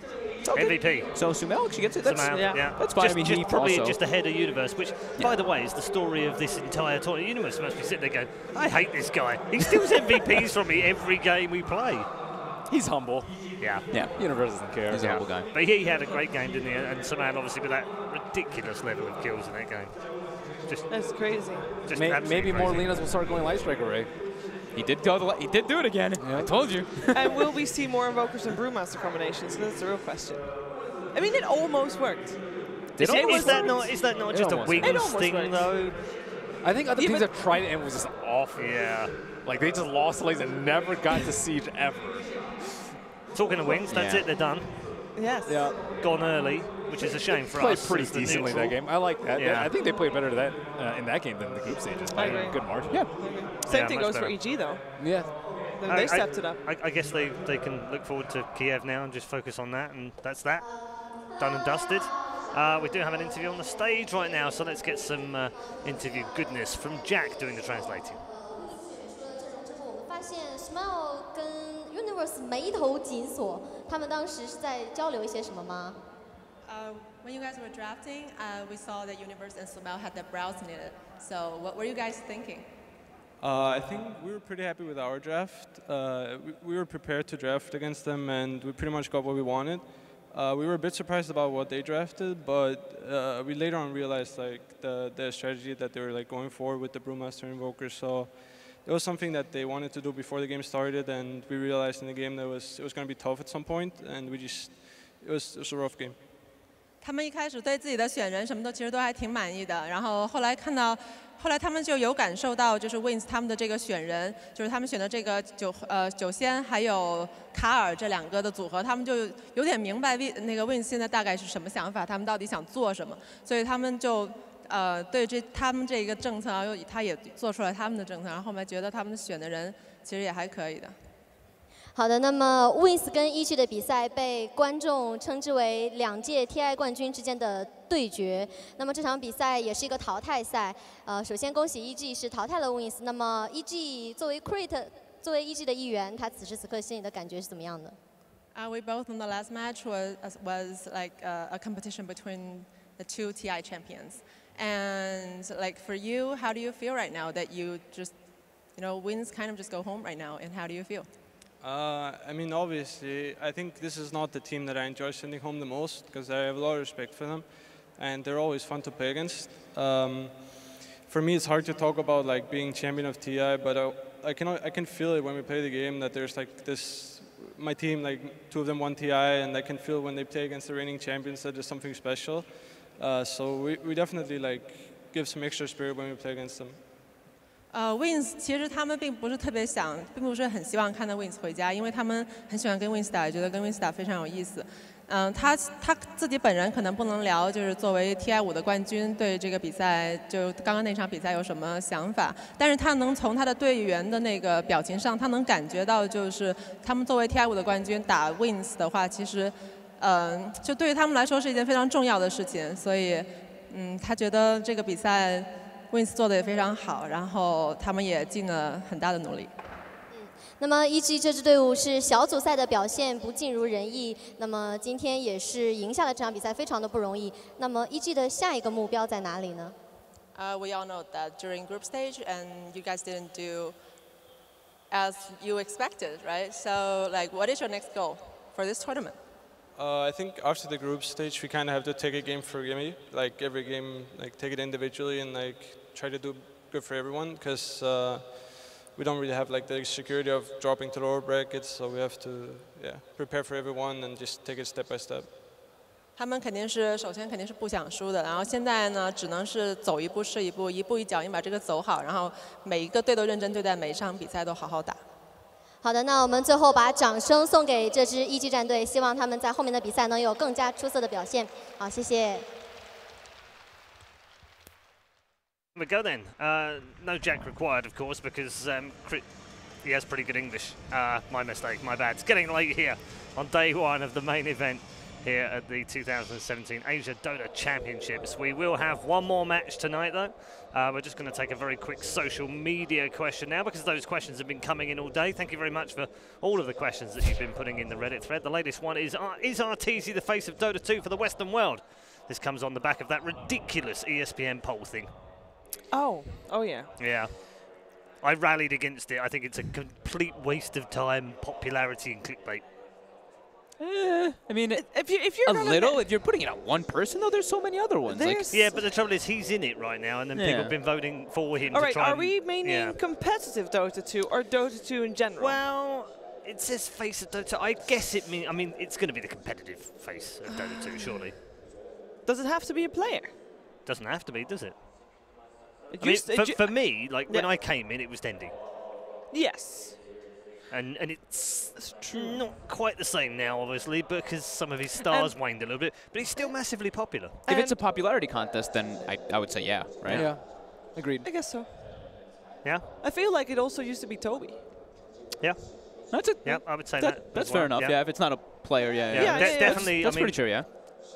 Okay. MVP. So Sumail actually gets it. That's, that's fine. Just, I mean, just he probably also just ahead of Universe, which, by the way, is the story of this entire tournament. Universe must be sitting there going, I hate this guy. He steals MVPs from me every game we play. He's humble. Yeah. Universe doesn't care. He's a humble guy. But he had a great game, didn't he? And Saman, obviously, with that ridiculous level of kills in that game. That's crazy. Maybe more Linas will start going Light Strike Array. He did do it again. Yeah. I told you. And will we see more Invokers and Brewmaster combinations? That's the real question. I mean, it almost worked. Is that not just a Wings thing, though? I think other teams have tried it and it was just awful. Yeah. Like, they just lost the lanes and never got to Siege ever. Talking of Wings, that's it, they're done. Yes. Yeah. Gone early, which is a shame for played us. Played pretty decently that game. I like that. Yeah. I think they played better in that game than the group stages by a good margin. Yeah. Same thing goes for EG, though. Yeah. They stepped it up. I guess they can look forward to Kiev now and just focus on that, and that's that. Done and dusted. We do have an interview on the stage right now, so let's get some interview goodness from Jack doing the translating. When you guys were drafting, we saw that Universe and Sumail had the brows knitted. So what were you guys thinking? I think we were pretty happy with our draft. We were prepared to draft against them, and we pretty much got what we wanted. We were a bit surprised about what they drafted, but we later on realized like the strategy that they were like going for with the Brewmaster Invoker. So it was something that they wanted to do before the game started, and we realized in the game that it was going to be tough at some point, and it was a rough game. 他们一开始对自己的选人什么的其实都还挺满意的，然后后来他们就有感受到，就是 Wins 他们的这个选人，就是他们选的这个九仙还有卡尔这两个的组合，他们就有点明白那个 Wins 现在大概是什么想法，他们到底想做什么，所以他们就对他们这个政策，然后他也做出来他们的政策，然后后面觉得他们选的人其实也还可以的。 好的，那么 Wins 跟EG 的比赛被观众称之为2届 TI 冠军之间的对决。那么这场比赛也是一个淘汰赛。首先恭喜 EG 是淘汰了 Wins。那么 EG 作为 Crit， 作为 EG 的一员，他此时此刻心里的感觉是怎么样的？ We both in the last match was like a competition between the two TI champions. And like for you, how do you feel right now that you just, Wins kind of just go home right now? And how do you feel? I mean, obviously, I think this is not the team that I enjoy sending home the most because I have a lot of respect for them, and they're always fun to play against. For me, it's hard to talk about like being champion of TI, but I can feel it when we play the game that there's like this. My team, like 2 of them won TI, and I can feel when they play against the reigning champions that there's something special. So we definitely like give some extra spirit when we play against them. Wins 其实他们并不是很希望看到 Wins 回家，因为他们很喜欢跟 Wins 打，觉得跟 Wins 打非常有意思。他自己本人可能不能聊，就是作为 TI5的冠军对这个比赛，就刚刚那场比赛有什么想法？但是他能从他的队员的那个表情上，他能感觉到，就是他们作为 TI5的冠军打 Wins 的话，其实，就对于他们来说是一件非常重要的事情。所以，他觉得这个比赛 Wins 做的也非常好，然后他们也尽了很大的努力。那么 EG 这支队伍是小组赛的表现不尽如人意，那么今天也是赢下了这场比赛，非常的不容易。那么 EG 的下一个目标在哪里呢？ We all know that during group stage, and you guys didn't do as you expected, right? So, like, what is your next goal for this tournament? I think after the group stage, we kind of have to take a game for gimme. Like every game, like take it individually and like try to do good for everyone, because we don't really have like the security of dropping to lower brackets, so we have to prepare for everyone and just take it step by step. 他们首先肯定是不想输的，然后现在呢，只能是走一步是一步，一步一脚印把这个走好，然后每一个队都认真对待，每一场比赛都好好打。好的，那我们最后把掌声送给这支EG战队，希望他们在后面的比赛能有更加出色的表现。好，谢谢。We go then. No Jack required, of course, because He has pretty good English. My mistake, my bad. It's getting late here on day one of the main event here at the 2017 Asia Dota Championships. We will have one more match tonight, though. We're just going to take a very quick social media question now, because those questions have been coming in all day. Thank you very much for all of the questions that you've been putting in the Reddit thread. The latest one is Arteezy the face of Dota 2 for the Western world? This comes on the back of that ridiculous ESPN poll thing. Oh yeah. Yeah. I rallied against it. I think it's a complete waste of time, popularity, and clickbait. I mean, if you're a little. If you're putting it on one person, though, there's so many other ones. Like, yeah, but the trouble is he's in it right now, and then people have been voting for him. All to right, try are we meaning competitive Dota 2 or Dota 2 in general? Well, it says face of Dota. I guess it means. I mean, it's going to be the competitive face of Dota 2, surely. Does it have to be a player? Doesn't have to be, does it? It I mean, used for me, like when I came in, it was Dendi. Yes. And it's not quite the same now, obviously, because some of his stars waned a little bit, but he's still massively popular. If it's a popularity contest, then I would say yeah, right? Yeah, agreed. I guess so. Yeah? I feel like it also used to be Toby. Yeah. That's it. Yeah, I would say that. That's fair enough. Yeah, if it's not a player, definitely. That's I mean, pretty true. Yeah.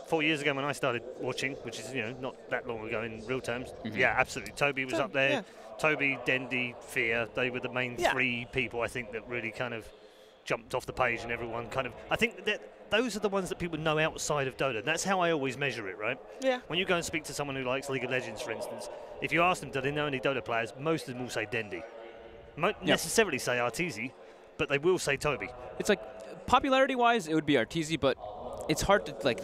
4 years ago when I started watching, which is not that long ago in real terms. Yeah, absolutely. Toby was up there. Yeah. Toby, Dendi, Fear, they were the main three people I think that really kind of jumped off the page, and everyone kind of. I think that those are the ones that people know outside of Dota. That's how I always measure it, right? Yeah. When you go and speak to someone who likes League of Legends, for instance, if you ask them, do they know any Dota players? Most of them will say Dendi. Won't necessarily say Arteezy, but they will say Toby. It's like popularity-wise, it would be Arteezy, but it's hard to like.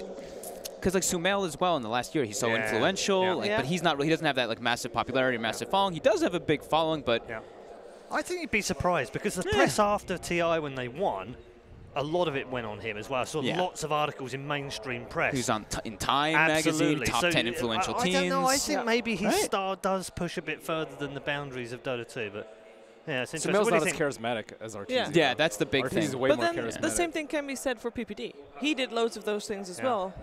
Because like Sumail as well in the last year, he's so influential, but he's not. He doesn't have that like massive popularity, massive following. He does have a big following, but I think you'd be surprised because the press after TI when they won, a lot of it went on him as well. I saw lots of articles in mainstream press. He's on in Time magazine, top 10 influential teams. I don't know. I think maybe his star does push a bit further than the boundaries of Dota 2, but. Yeah, it's interesting. Sumail's not as charismatic as Arteezy. Yeah, that's the big thing. Arteezy's way more then charismatic. The same thing can be said for PPD. He did loads of those things as well.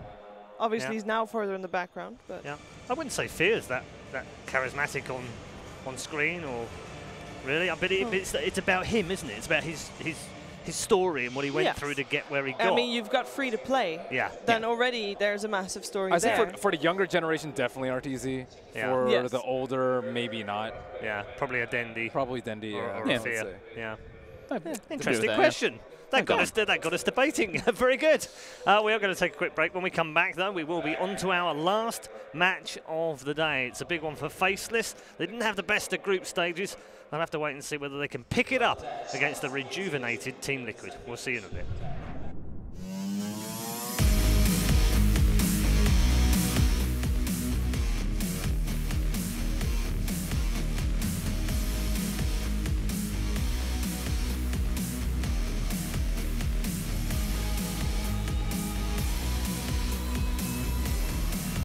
Obviously, he's now further in the background. But I wouldn't say Fear's that charismatic on screen, or really. But it's about him, isn't it? It's about his story and what he went through to get where he got. I mean, you've got free to play. Yeah. Then already there's a massive story I there. think for the younger generation, definitely Arteezy. Yeah. For the older, maybe not. Yeah, probably a Dendi. Probably Dendi. Or a Fear. Yeah. Interesting that, question. That got us debating. Very good. We are going to take a quick break. When we come back, though, we will be on to our last match of the day. It's a big one for Faceless. They didn't have the best of group stages. They'll have to wait and see whether they can pick it up against the rejuvenated Team Liquid. We'll see you in a bit.